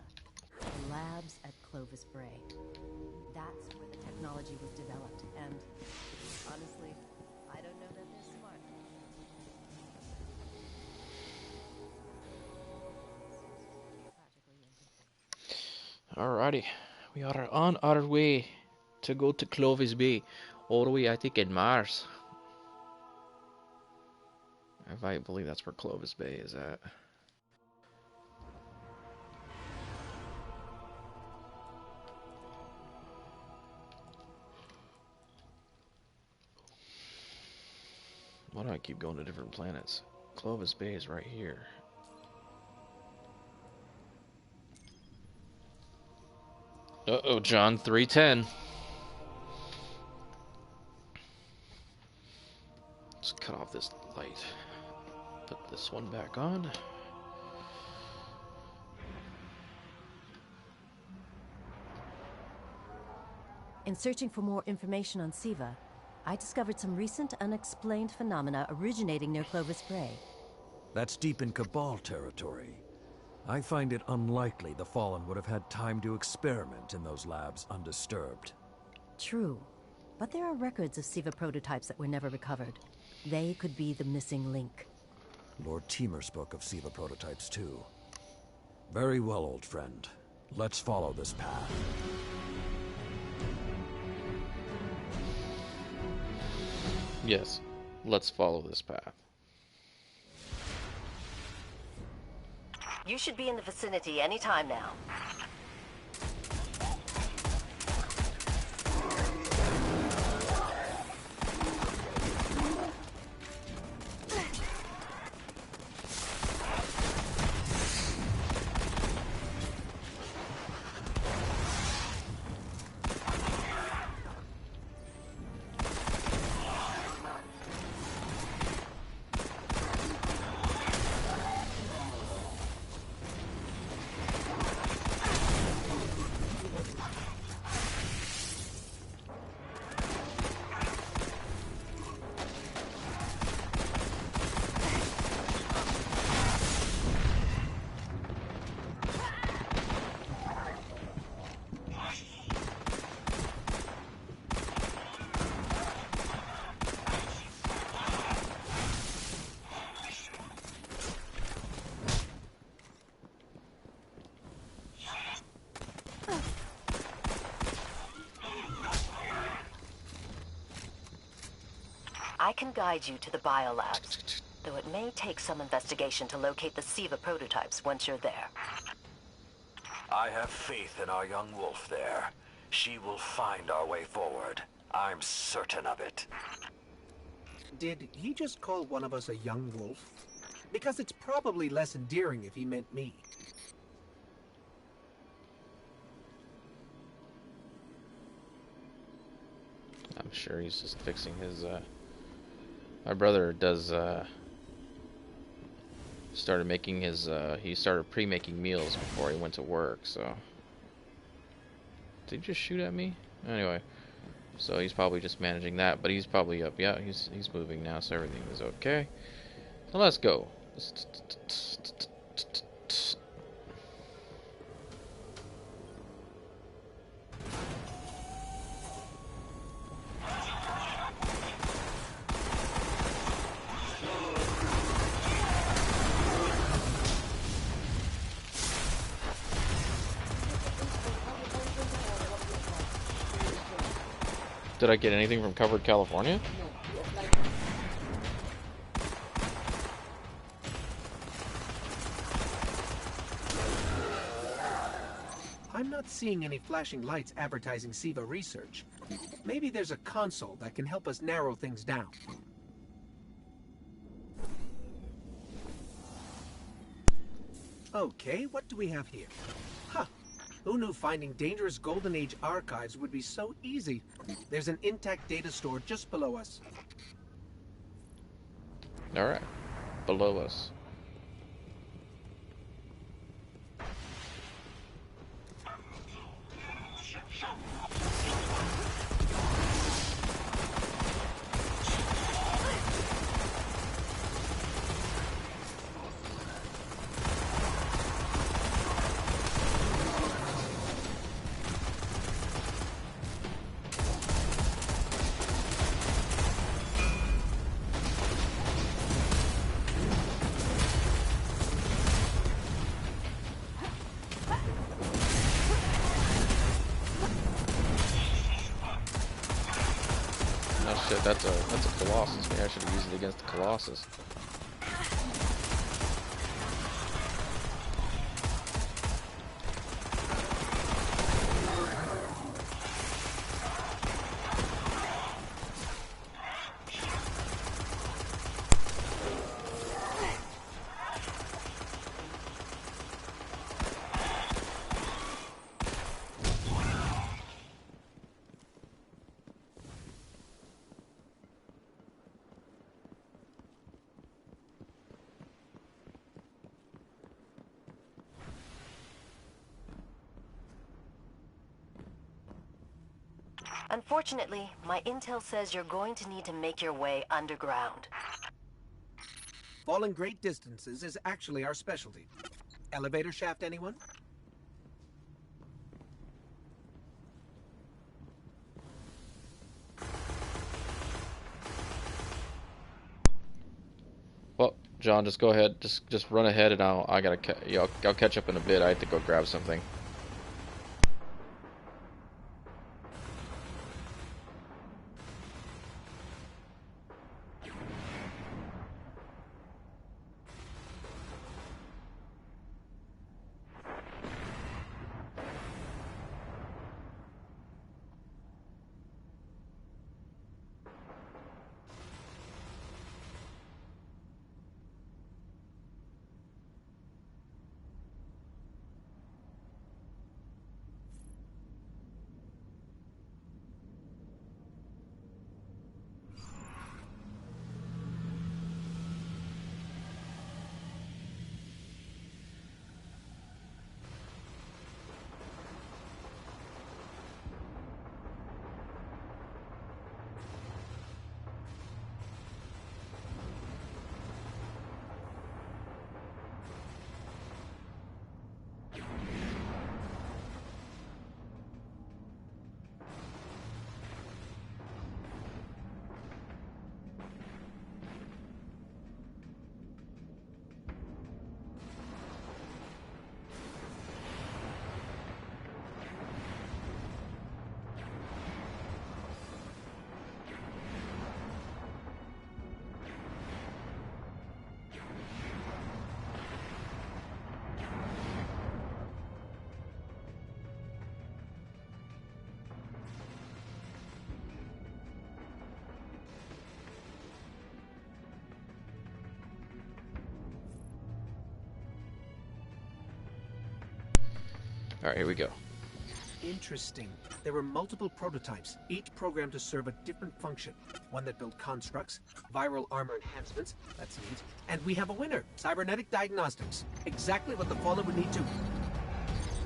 The labs at Clovis Bray. That's where the technology was developed, and honestly, I don't know that they're smart. Alrighty. We are on our way to go to Clovis Bay. All the way, I think, in Mars. I believe that's where Clovis Bay is at. Why do I keep going to different planets? Clovis Bay is right here. Uh-oh, John 310. Let's cut off this light. Put this one back on. In searching for more information on Siva, I discovered some recent unexplained phenomena originating near Clovis Bray. That's deep in Cabal territory. I find it unlikely the Fallen would have had time to experiment in those labs undisturbed. True, but there are records of Siva prototypes that were never recovered. They could be the missing link. Lord Teemer spoke of Siva prototypes too. Very well, old friend. Let's follow this path. Yes, let's follow this path. You should be in the vicinity any time now. I can guide you to the biolabs, though it may take some investigation to locate the SIVA prototypes once you're there. I have faith in our young wolf there. She will find our way forward. I'm certain of it. Did he just call one of us a young wolf? Because it's probably less endearing if he meant me. I'm sure he's just fixing his, my brother does, started making his, he started pre-making meals before he went to work, so. Did he just shoot at me? Anyway, so he's probably just managing that, but he's probably up. Yeah, he's moving now, so everything is okay. So let's go. Did I get anything from Covered California? I'm not seeing any flashing lights advertising SIVA research. Maybe there's a console that can help us narrow things down. Okay, what do we have here? Huh. Who knew finding dangerous Golden Age archives would be so easy? There's an intact data store just below us. Alright. Below us. Shit, that's a Colossus. Maybe I should have used it against the Colossus. Unfortunately, my intel says you're going to need to make your way underground. Falling great distances is actually our specialty. Elevator shaft, anyone? Well, John, just go ahead. Just run ahead, and I'll catch up in a bit. I have to go grab something. Alright, here we go. Interesting. There were multiple prototypes, each programmed to serve a different function. One that built constructs, viral armor enhancements, that's neat. And we have a winner, cybernetic diagnostics. Exactly what the Fallen would need to...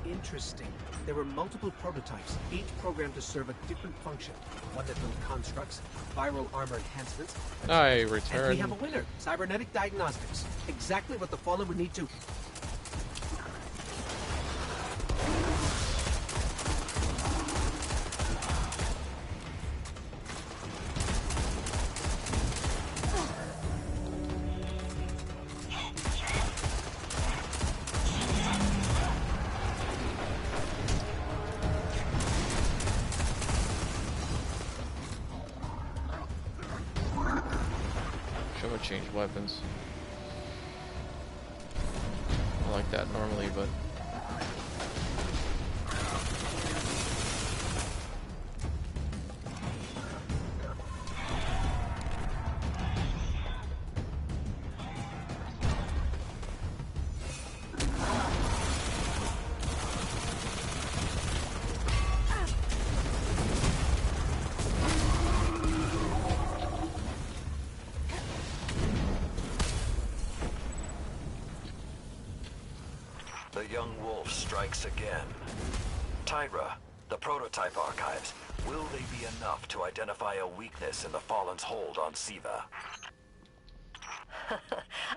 Interesting. There were multiple prototypes, each programmed to serve a different function. One that built constructs, viral armor enhancements. I return. And we have a winner, cybernetic diagnostics. Exactly what the Fallen would need to... Should have changed weapons. I like that normally, but The young wolf strikes again. Tyra, the prototype archives. Will they be enough to identify a weakness in the Fallen's hold on Siva?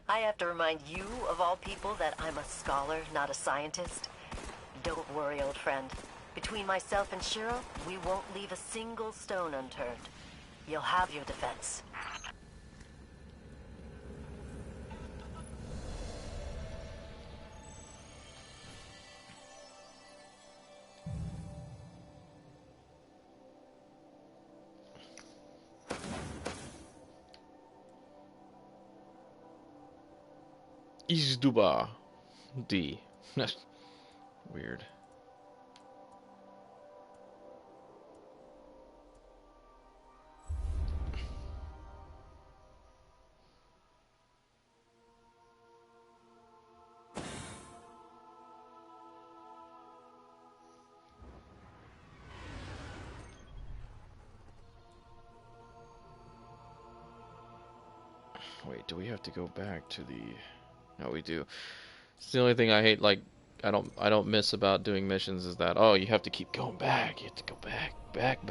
I have to remind you, of all people, that I'm a scholar, not a scientist. Don't worry, old friend. Between myself and Shiro, we won't leave a single stone unturned. You'll have your defense. Izduba D. Weird. Wait, do we have to go back to the... No, we do. It's the only thing I hate, like, I don't miss about doing missions is that, oh, you have to keep going back. You have to go back. Back.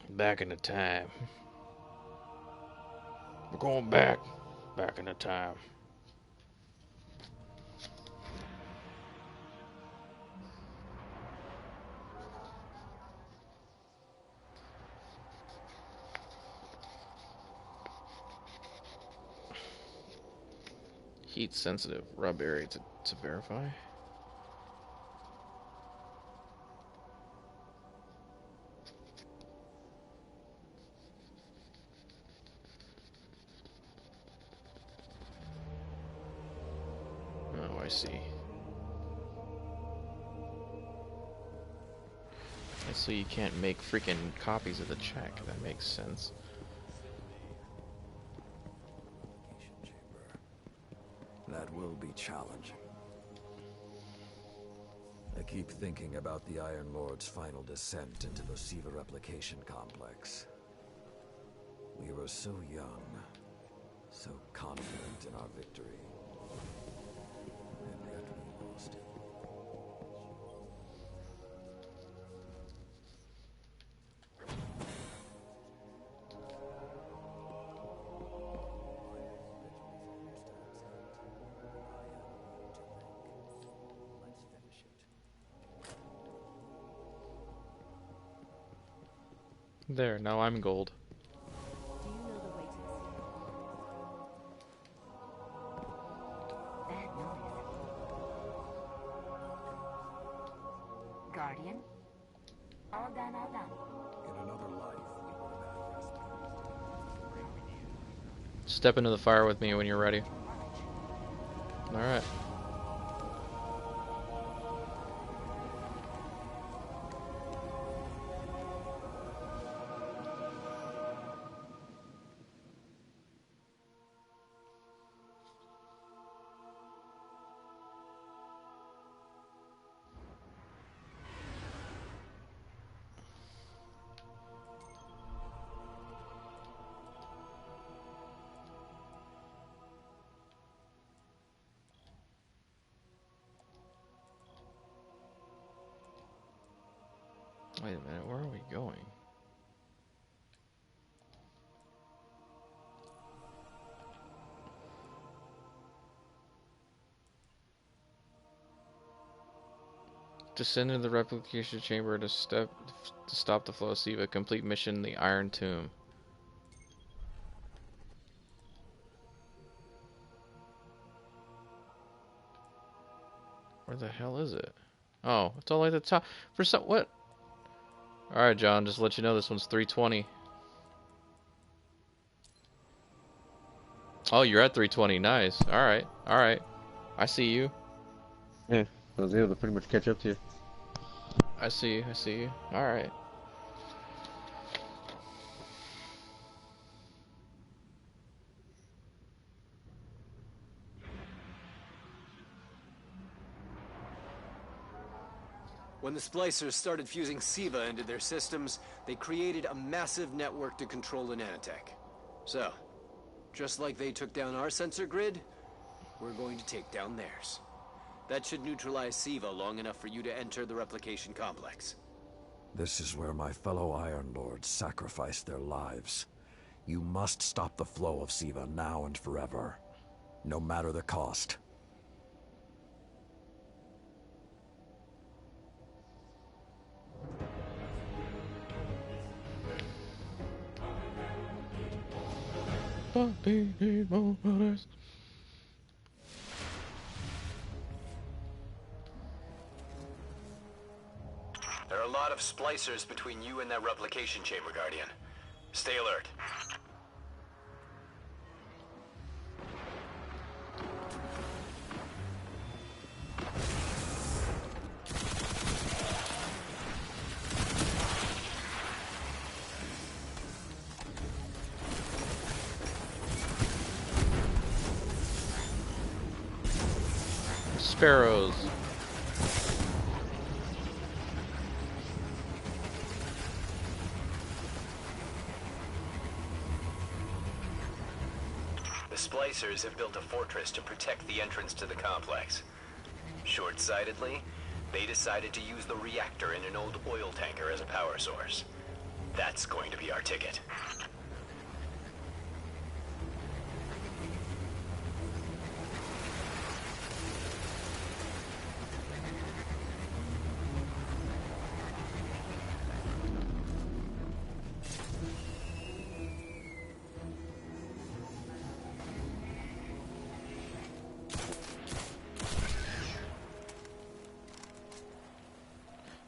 Back in the time. We're going back in the time. Heat sensitive. Rub area to verify. Oh, I see. So you can't make freaking copies of the check. That makes sense. That will be challenging. I keep thinking about the Iron Lord's final descent into the Siva replication complex. We were so young, so confident in our victory. And yet we lost it. There, now I'm gold. Do you know the way to the That noise. Guardian? All done. In another life, we would have Step into the fire with me when you're ready. Alright. Wait a minute, where are we going? Descend into the replication chamber to stop the flow of Siva. Complete mission the Iron Tomb. Where the hell is it? Oh, it's all at the top. For some what? All right, John. Just to let you know, this one's 320. Oh, you're at 320. Nice. All right. All right. I see you. Yeah, I was able to pretty much catch up to you. I see you. I see you. All right. When the splicers started fusing SIVA into their systems, they created a massive network to control the nanotech. So, just like they took down our sensor grid, we're going to take down theirs. That should neutralize SIVA long enough for you to enter the replication complex. This is where my fellow Iron Lords sacrificed their lives. You must stop the flow of Siva now and forever, no matter the cost. There are a lot of splicers between you and that replication chamber, Guardian. Stay alert. Sparrows. The splicers have built a fortress to protect the entrance to the complex. Short-sightedly, they decided to use the reactor in an old oil tanker as a power source. That's going to be our ticket.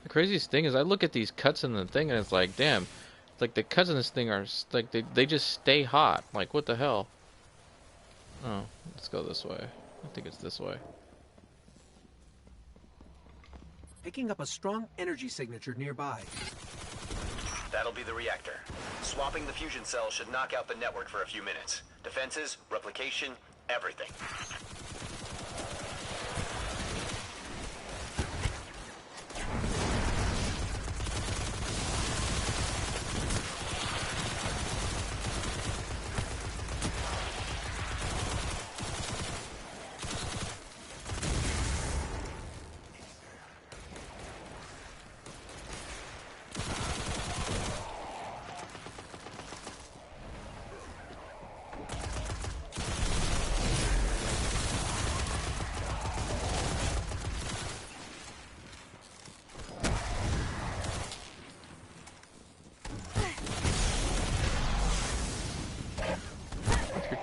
The craziest thing is I look at these cuts in the thing and it's like, damn, it's like the cuts in this thing are like they just stay hot. Like, what the hell? Oh, let's go this way. I think it's this way. Picking up a strong energy signature nearby. That'll be the reactor. Swapping the fusion cell should knock out the network for a few minutes. Defenses, replication, everything.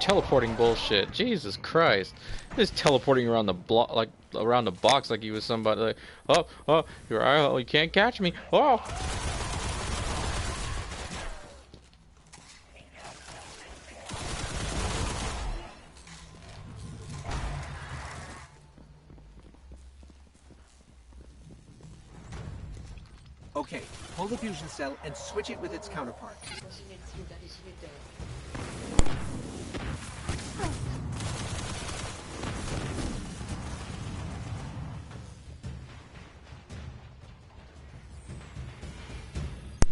Teleporting bullshit. Jesus Christ. He's teleporting around the block, like around the box, like he was somebody. Like, oh, you can't catch me. Oh. Okay, pull the fusion cell and switch it with its counterpart.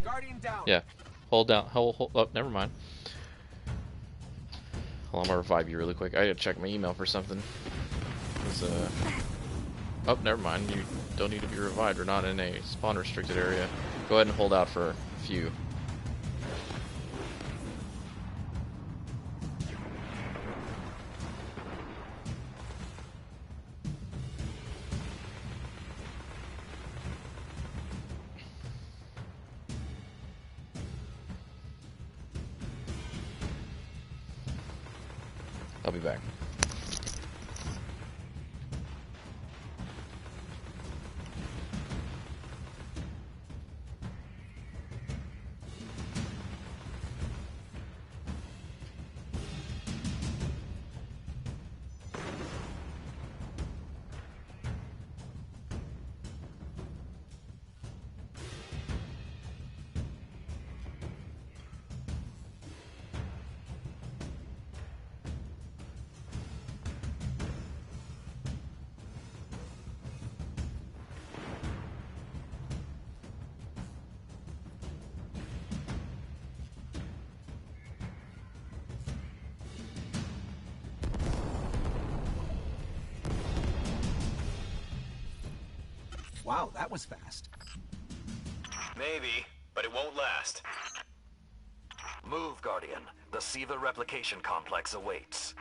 Guardian down. Yeah. Hold down. Hold. Oh, never mind. Hold on, I'm gonna revive you really quick. I gotta check my email for something. Oh, never mind. You don't need to be revived. We're not in a spawn restricted area. Go ahead and hold out for a few. I'll be back. Wow, that was fast. Maybe, but it won't last. Move, Guardian. The Siva replication complex awaits.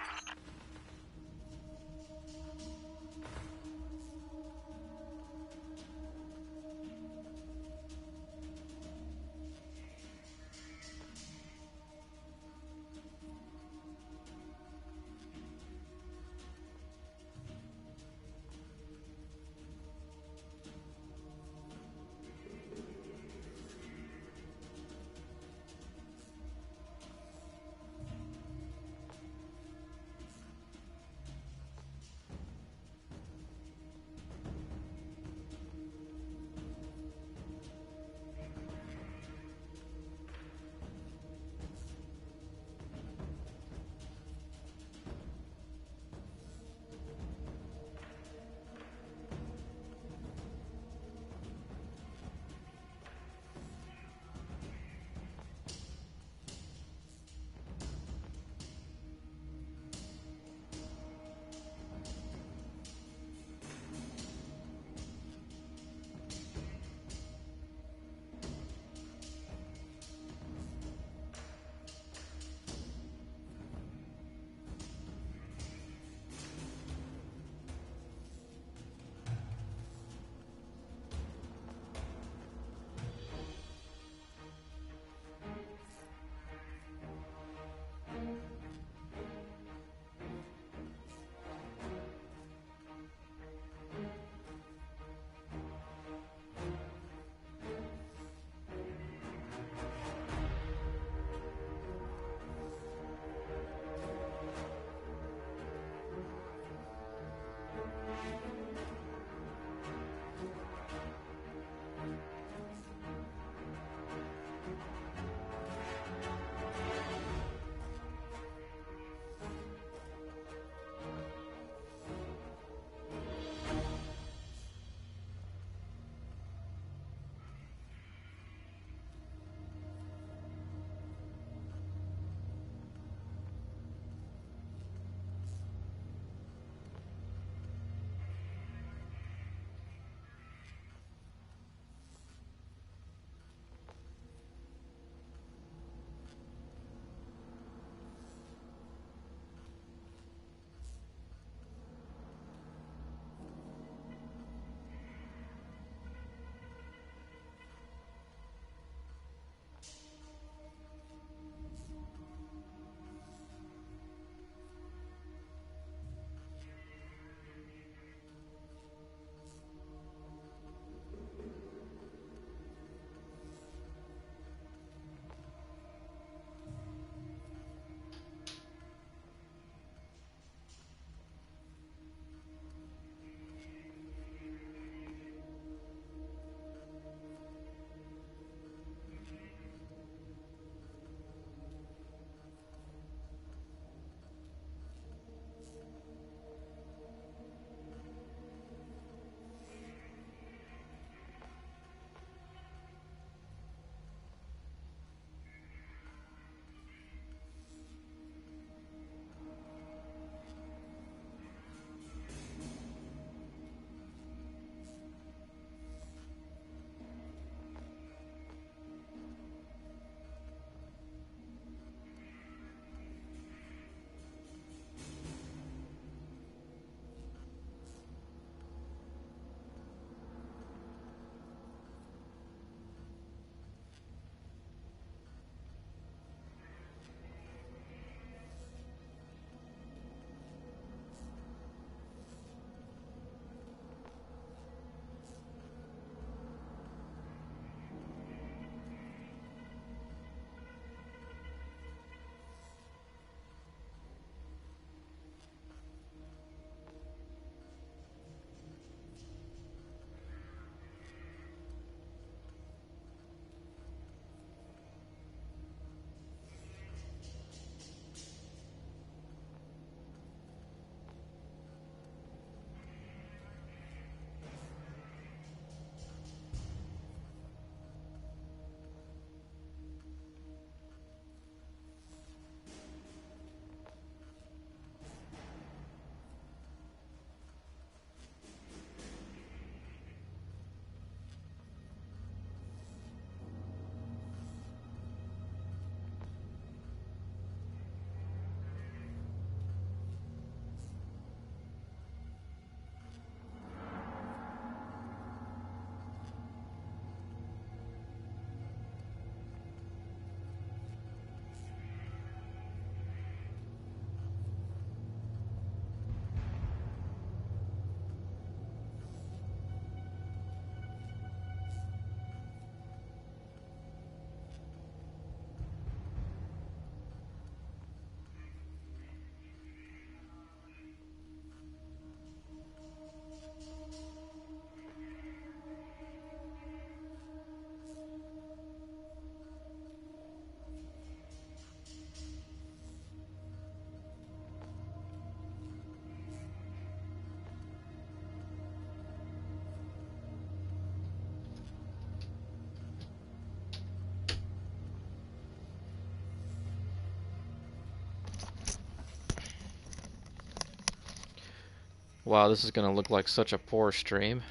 Wow, this is gonna look like such a poor stream.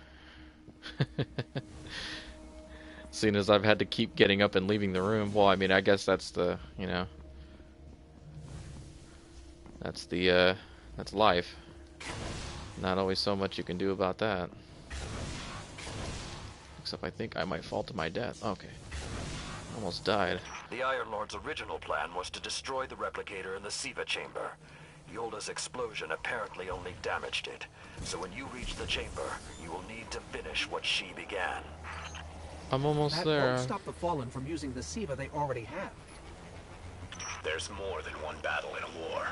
Seeing as I've had to keep getting up and leaving the room. Well, I mean, I guess that's the, you know, that's life. Not always so much you can do about that. Except I think I might fall to my death. Okay. Almost died. The Iron Lord's original plan was to destroy the replicator in the Siva chamber. Yolda's explosion apparently only damaged it. So when you reach the chamber, you will need to finish what she began. I'm almost That there. won't stop the Fallen from using the Siva they already have. There's more than one battle in a war.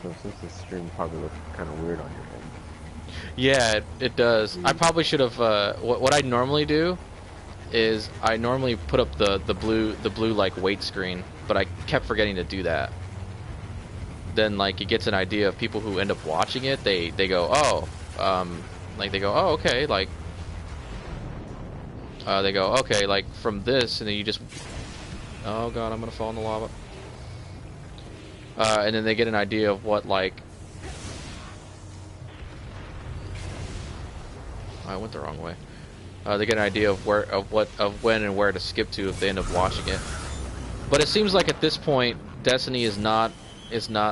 So since this stream probably looks kind of weird on your end. Yeah, it does. I probably should have. What I normally do is I normally put up the blue like weight screen, but I kept forgetting to do that. Then like it gets an idea of people who end up watching it. They go, oh, like they go, oh, okay, like they go, okay, like from this, and then you just, oh god, I'm gonna fall in the lava. And then they get an idea of what, like, I went the wrong way. They get an idea of when and where to skip to if they end up watching it. But it seems like at this point, Destiny is not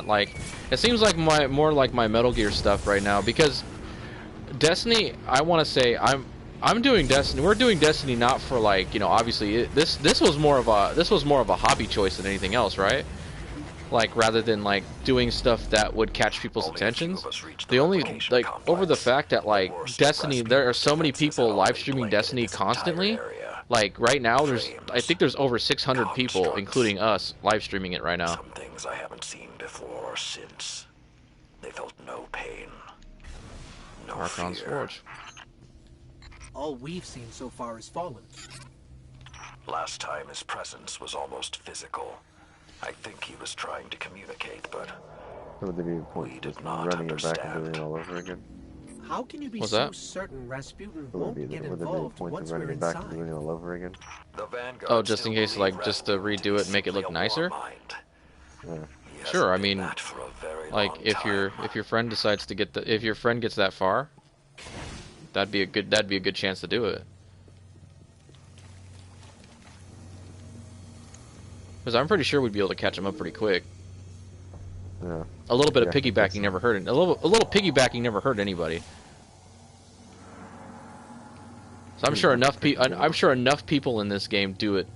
like, it seems like more like my Metal Gear stuff right now, because Destiny, I want to say I'm doing Destiny. We're doing Destiny not for, like, you know, obviously this was more of a hobby choice than anything else, right? Like, rather than like doing stuff that would catch people's attentions. The only, like, over the fact that, like, Destiny, there are so many people live streaming Destiny constantly. Like right now, I think there's over 600 people, including us, live streaming it right now. Some things I haven't seen before or since. They felt no pain, no Archon's fear. Forge. All we've seen so far is Fallen. Last time his presence was almost physical. I think he was trying to communicate, but So would there be a point we just did not running it back and understand. doing it all over again? How can you be What's so that? certain Rasputin So won't would get there be a involved point once of running we're it back and inside? doing it all over again? The Vanguard Oh, just in still case, like, believe just to Rasputin redo it is and make it look simply a nicer? war mind. Yeah. He hasn't Sure, I been mean, that for a very like, long if your friend decides to get if your friend gets that far, that'd be a good chance to do it. Because I'm pretty sure we'd be able to catch him up pretty quick. Yeah. A little bit of Yeah, I think piggybacking so. never hurt a little piggybacking never hurt anybody. So I'm sure enough people in this game do it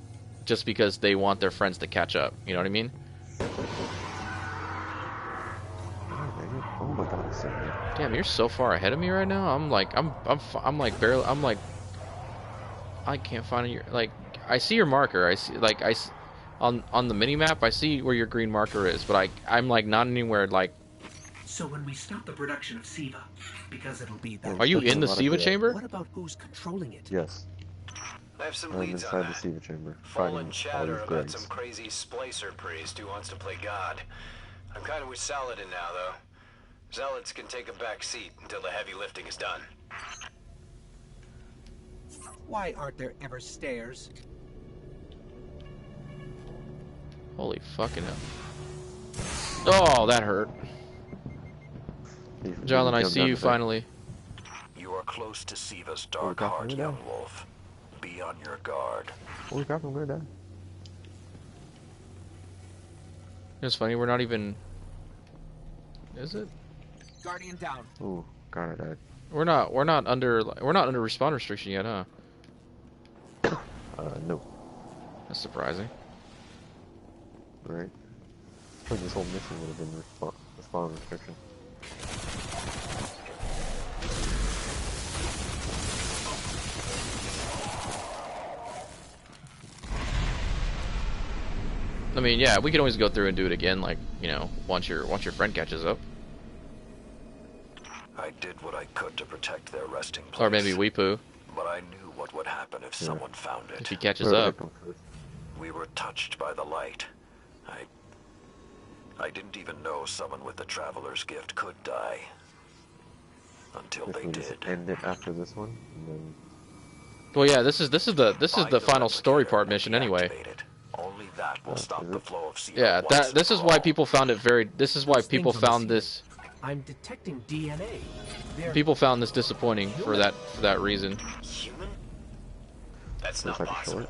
just because they want their friends to catch up. You know what I mean? Oh my god, it's so good. Damn, you're so far ahead of me right now. I'm like barely. I can't find your, like, I see your marker. I see, like, on the mini map. I see where your green marker is, but I'm like not anywhere, like. So when we stop the production of Siva, because it'll be that. Are you There's in a the lot of Siva good- chamber? What about who's controlling it? Yes. I have some I'm leads on inside the that. Siva chamber, Fallen fighting all chatter these about grays. some crazy splicer priest who wants to play God. I'm kind of with Saladin now, though. Zealots can take a back seat until the heavy lifting is done. Why aren't there ever stairs? Holy fucking hell! Oh, that hurt. Jonathan, I see you finally. You are close to Siva's Oh, dark God, heart, we're young down. wolf. Be on your guard. Holy crap, I'm gonna die. It's funny, we're not even. Is it? Guardian down. Ooh, God, I died. We're not under respawn restriction yet, huh? No. That's surprising. Right? I think this whole mission would have been respawn restriction. I mean, yeah, we can always go through and do it again, like, you know, once your friend catches up, I did what I could to protect their resting place. or maybe Weepoo But I knew what would happen if someone found if it. he catches Whoever up. comes first. We were touched by the light. I didn't even know someone with the Traveler's Gift could die. until If they we just did. end it after this one, and then Well, yeah, this is the final story part mission anyway. Deactivate it. Only that will stop is the it? flow of Siva Yeah, once this and is for why all. people found it very. This is why Those people things on the found ceiling. this. I'm detecting DNA. They're People found this disappointing for Human. that reason. Human? That's Looks not like a possible. short.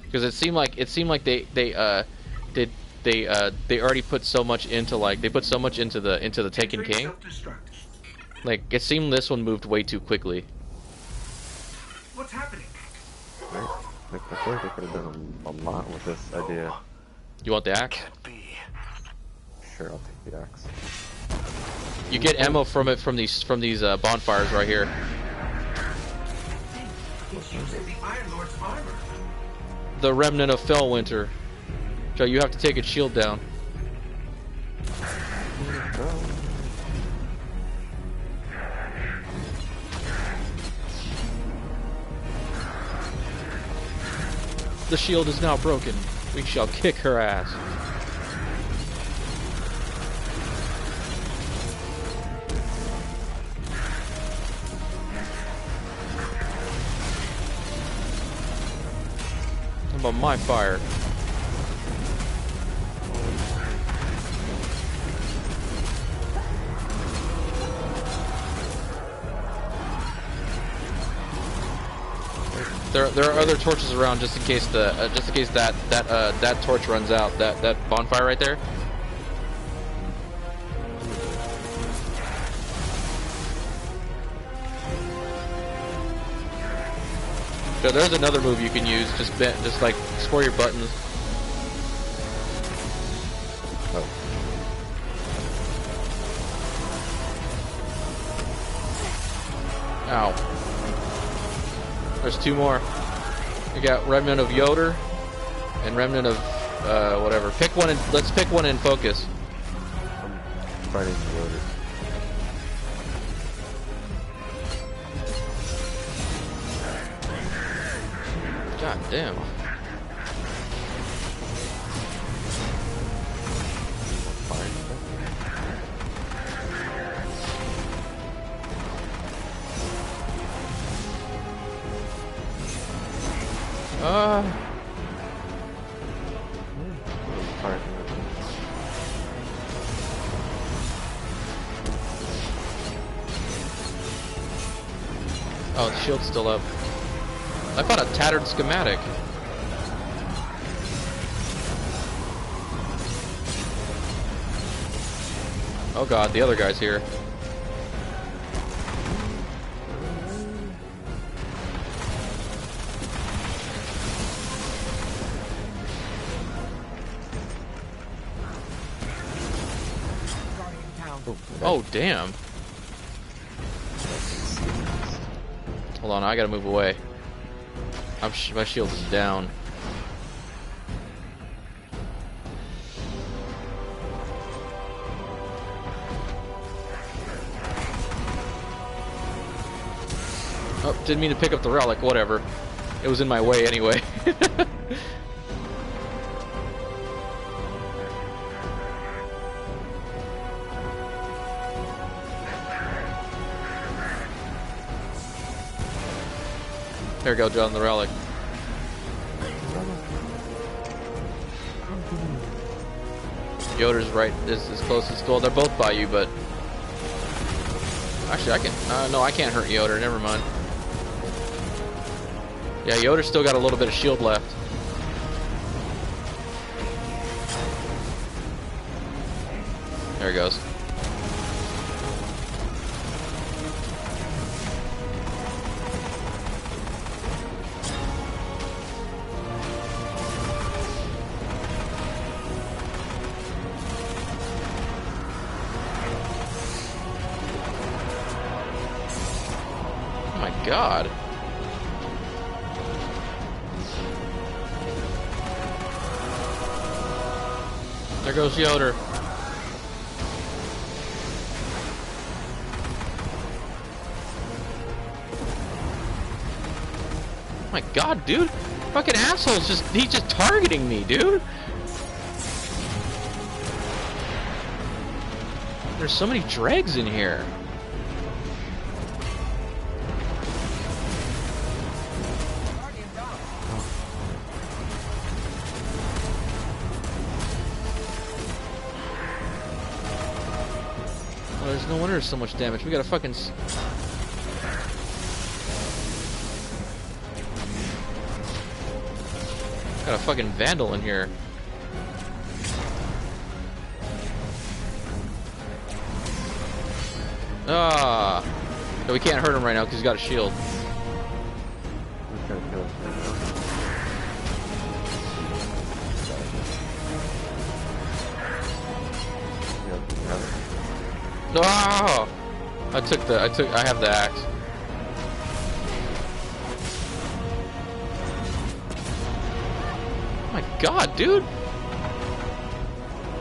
Because it seemed like they already put so much into the Taken King. Like it seemed this one moved way too quickly. What's happening? Right? Like, I feel like they could have done a lot with this idea. You want the axe? Can't be. Sure, I'll take the axe. You get ammo from these bonfires right here. He's using the Iron Lord's armor. The remnant of Fellwinter. Joe, you have to take its shield down. The shield is now broken. We shall kick her ass. How about my fire? There are other torches around just in case that torch runs out. That bonfire right there. So there's another move you can use. Just like explore your buttons. Oh. Ow. There's two more. We got Remnant of Yoder and Remnant of whatever. Pick one and let's pick one and focus. I'm fighting the order. God damn. Oh, the shield's still up. I found a tattered schematic. Oh god, the other guy's here. Oh, damn. Hold on, I gotta move away. My shield is down. Oh, didn't mean to pick up the relic, whatever. It was in my way anyway. There we go, John, the relic. Yoder's right, is as close as well. They're both by you, but actually, I can. No, I can't hurt Yoder. Never mind. Yeah, Yoder's still got a little bit of shield left. There he goes. God. There goes Yoder. Oh my god, dude. Fucking asshole's he's just targeting me, dude. There's so many dregs in here. Jeez, no wonder there's so much damage. We got a fucking... Got a fucking vandal in here. Ah! No, we can't hurt him right now because he's got a shield. He's gonna kill us right now. Ah! I have the axe. Oh my god, dude!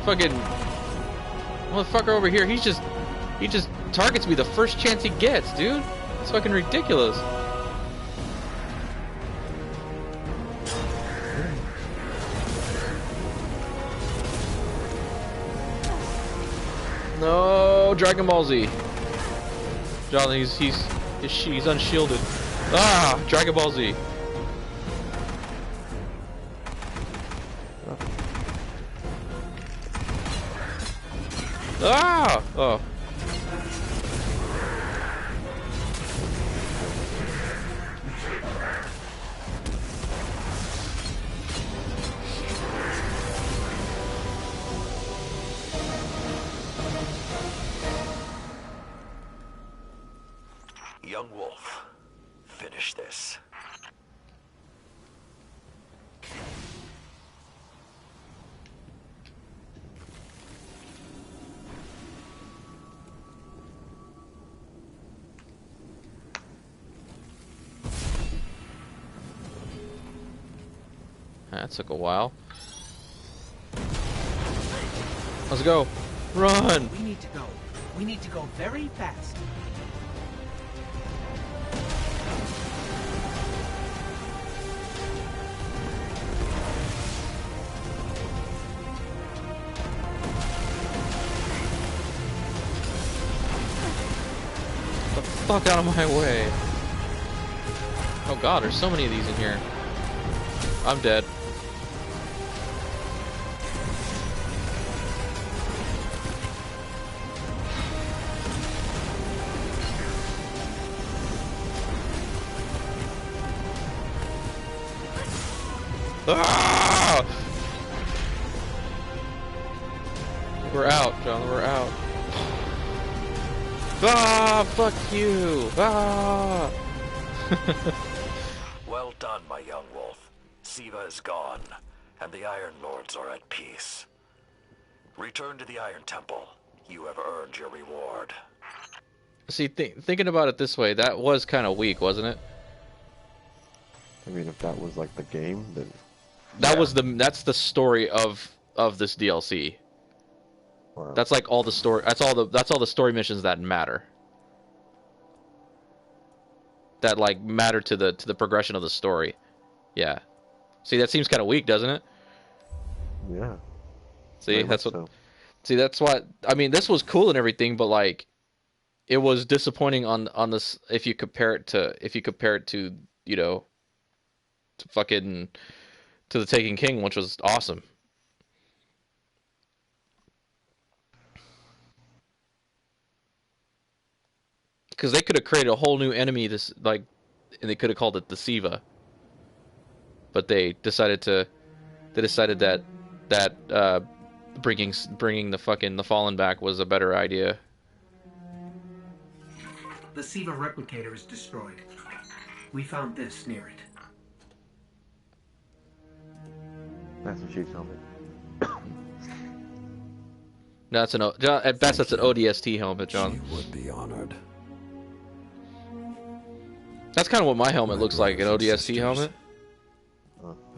Fucking motherfucker over here, he just targets me the first chance he gets, dude. It's fucking ridiculous. No, Dragon Ball Z. John, he's unshielded. Ah, Dragon Ball Z. Ah! Oh. Young Wolf, finish this. That took a while. Let's go. Run! We need to go. We need to go very fast. Get the fuck out of my way. Oh god, there's so many of these in here. I'm dead. Ah! We're out, John. We're out. Ah! Fuck you! Ah! Well done, my young wolf. Siva is gone, and the Iron Lords are at peace. Return to the Iron Temple. You have earned your reward. See, thinking about it this way, that was kind of weak, wasn't it? I mean, if that was like the game, then That's the story of this DLC. wow. That's like all the story. That's all the story missions that matter. That like matter to the progression of the story. Yeah. See, that seems kind of weak, doesn't it? Yeah. See, Very that's much what. so. See, that's why. I mean, this was cool and everything, but like, it was disappointing on this. If you compare it to you know, to fucking to the Taken King, which was awesome. Because they could have created a whole new enemy, and they could have called it the Siva. But they decided that bringing the Fallen back was a better idea. The Siva replicator is destroyed. We found this near it. Master Chief's helmet. No, at best that's an ODST helmet, John. She would be honored. That's kind of what my helmet looks like, an brothers and ODST sisters, helmet.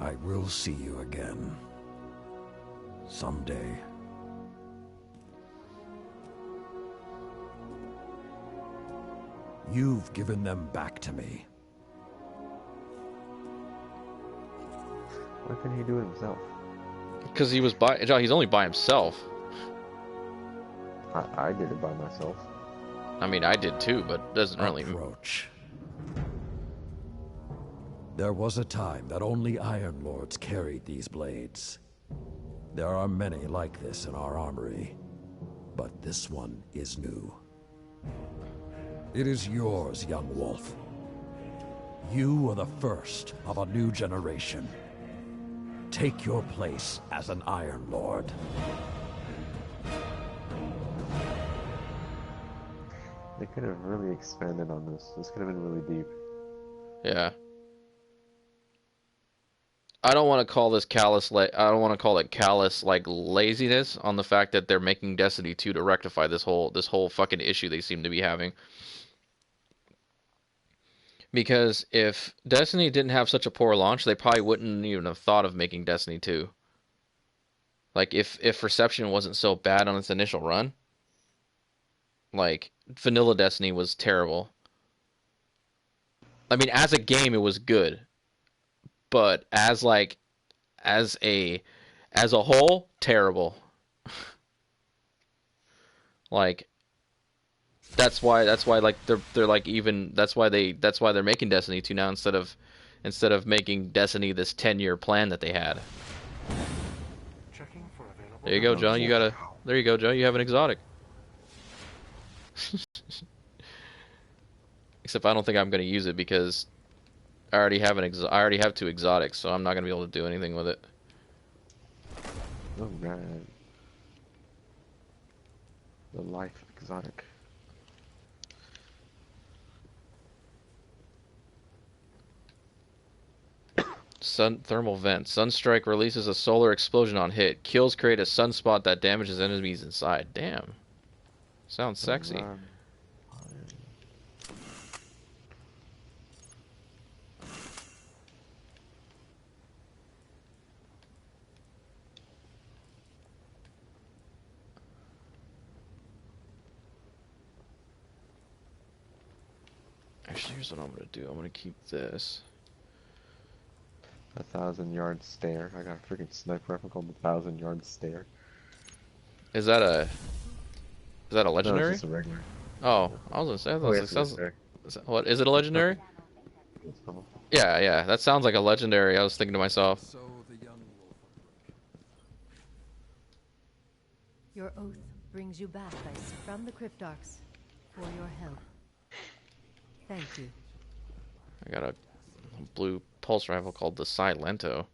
I will see you again. Someday. You've given them back to me. Why couldn't he do it himself? Because he's only by himself. I did it by myself. I mean, I did too, but it doesn't really. Approach. There was a time that only Iron Lords carried these blades. There are many like this in our armory, but this one is new. It is yours, young wolf. You are the first of a new generation. Take your place as an Iron Lord. They could have really expanded on this. This could have been really deep. Yeah. I don't want to call this callous. I don't want to call it callous like laziness on the fact that they're making Destiny 2 to rectify this whole fucking issue they seem to be having. Because if Destiny didn't have such a poor launch, they probably wouldn't even have thought of making Destiny 2. Like if reception wasn't so bad on its initial run, like vanilla Destiny was terrible. I mean, as a game it was good, but as a whole, terrible. Like that's why like they're like even that's why they're making Destiny 2 now instead of making Destiny this 10-year plan that they had. Checking for available. There you go, John. There you go, Joe. You have an exotic. Except I don't think I'm going to use it because I already have 2 exotics, so I'm not going to be able to do anything with it. Oh man. The life exotic. Sun thermal vent. Sunstrike releases a solar explosion on hit. Kills create a sunspot that damages enemies inside. Damn. Sounds sexy. Actually, here's what I'm gonna do. I'm gonna keep this. 1,000-yard stare. I got a freaking sniper rifle called the 1,000-yard stare. Is that a legendary? No, it's just a regular. Oh, I was gonna say what is it a legendary? Oh. Yeah, that sounds like a legendary. I was thinking to myself. Your oath brings you back, Ice, from the Cryptarchs for your help. Thank you. I got a blue pulse rifle called the Silento.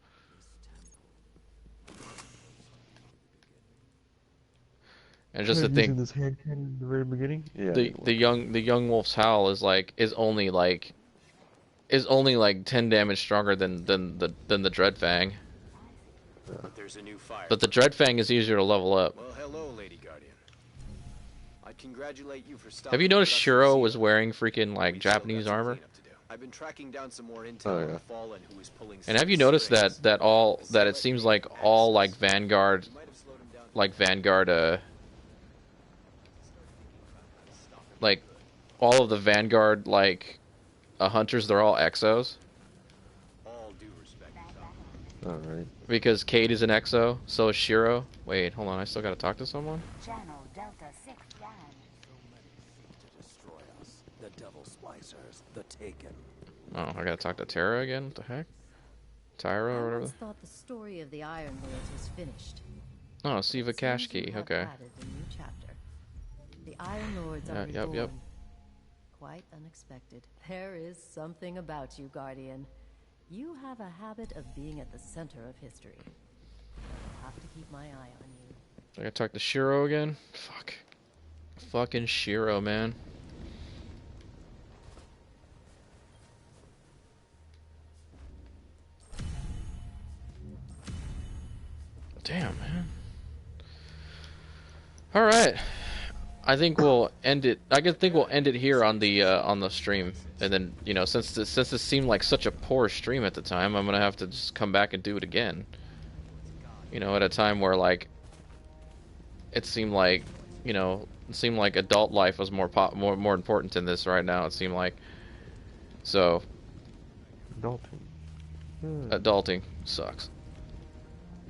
And just to think, this hand cannon in the very beginning. Yeah. the young wolf's howl is only like 10 damage stronger than the Dreadfang. But there's a new fire. But the Dreadfang is easier to level up. Well, hello, Lady Guardian. I congratulate you for stopping. Have you noticed Shiro was wearing freaking like Japanese armor? I've been tracking down some more intel on the Fallen who is pulling. And have you noticed that it seems like all like Vanguard like all of the Vanguard hunters, they're all exos? All due respect. Alright. Because Cade is an exo, so is Shiro. Wait, hold on, I still gotta talk to someone? Channel Delta 6 scan. To destroy us. The Devil Splicers, the Taken. Oh, I gotta talk to Terra again? What the heck? Tyra or I whatever? once thought the story of the Iron Lords was finished. Oh, Siva Cash Seems you Key, have okay. added a new chapter. The Iron Lords are Yep. reborn. Quite unexpected. There is something about you, Guardian. You have a habit of being at the center of history. I'll have to keep my eye on you. I gotta talk to Shiro again? Fuck. Fucking Shiro, man. Damn, man. All right. I think we'll end it. I think we'll end it here on the stream, and then since this seemed like such a poor stream at the time, I'm gonna have to just come back and do it again. At a time where it seemed like adult life was more important than this right now. It seemed like so. Adulting sucks.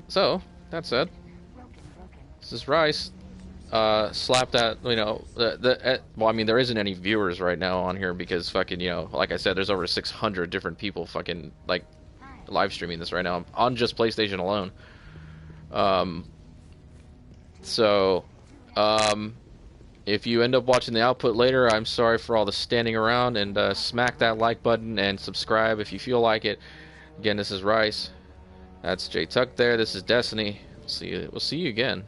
So that said, this is Rice. Slap that, well, I mean, there isn't any viewers right now on here because fucking, like I said, there's over 600 different people fucking, live streaming this right now on just PlayStation alone. If you end up watching the output later, I'm sorry for all the standing around, and smack that like button and subscribe if you feel like it. Again, this is Rice. That's J Tuck there. This is Destiny. We'll see you again.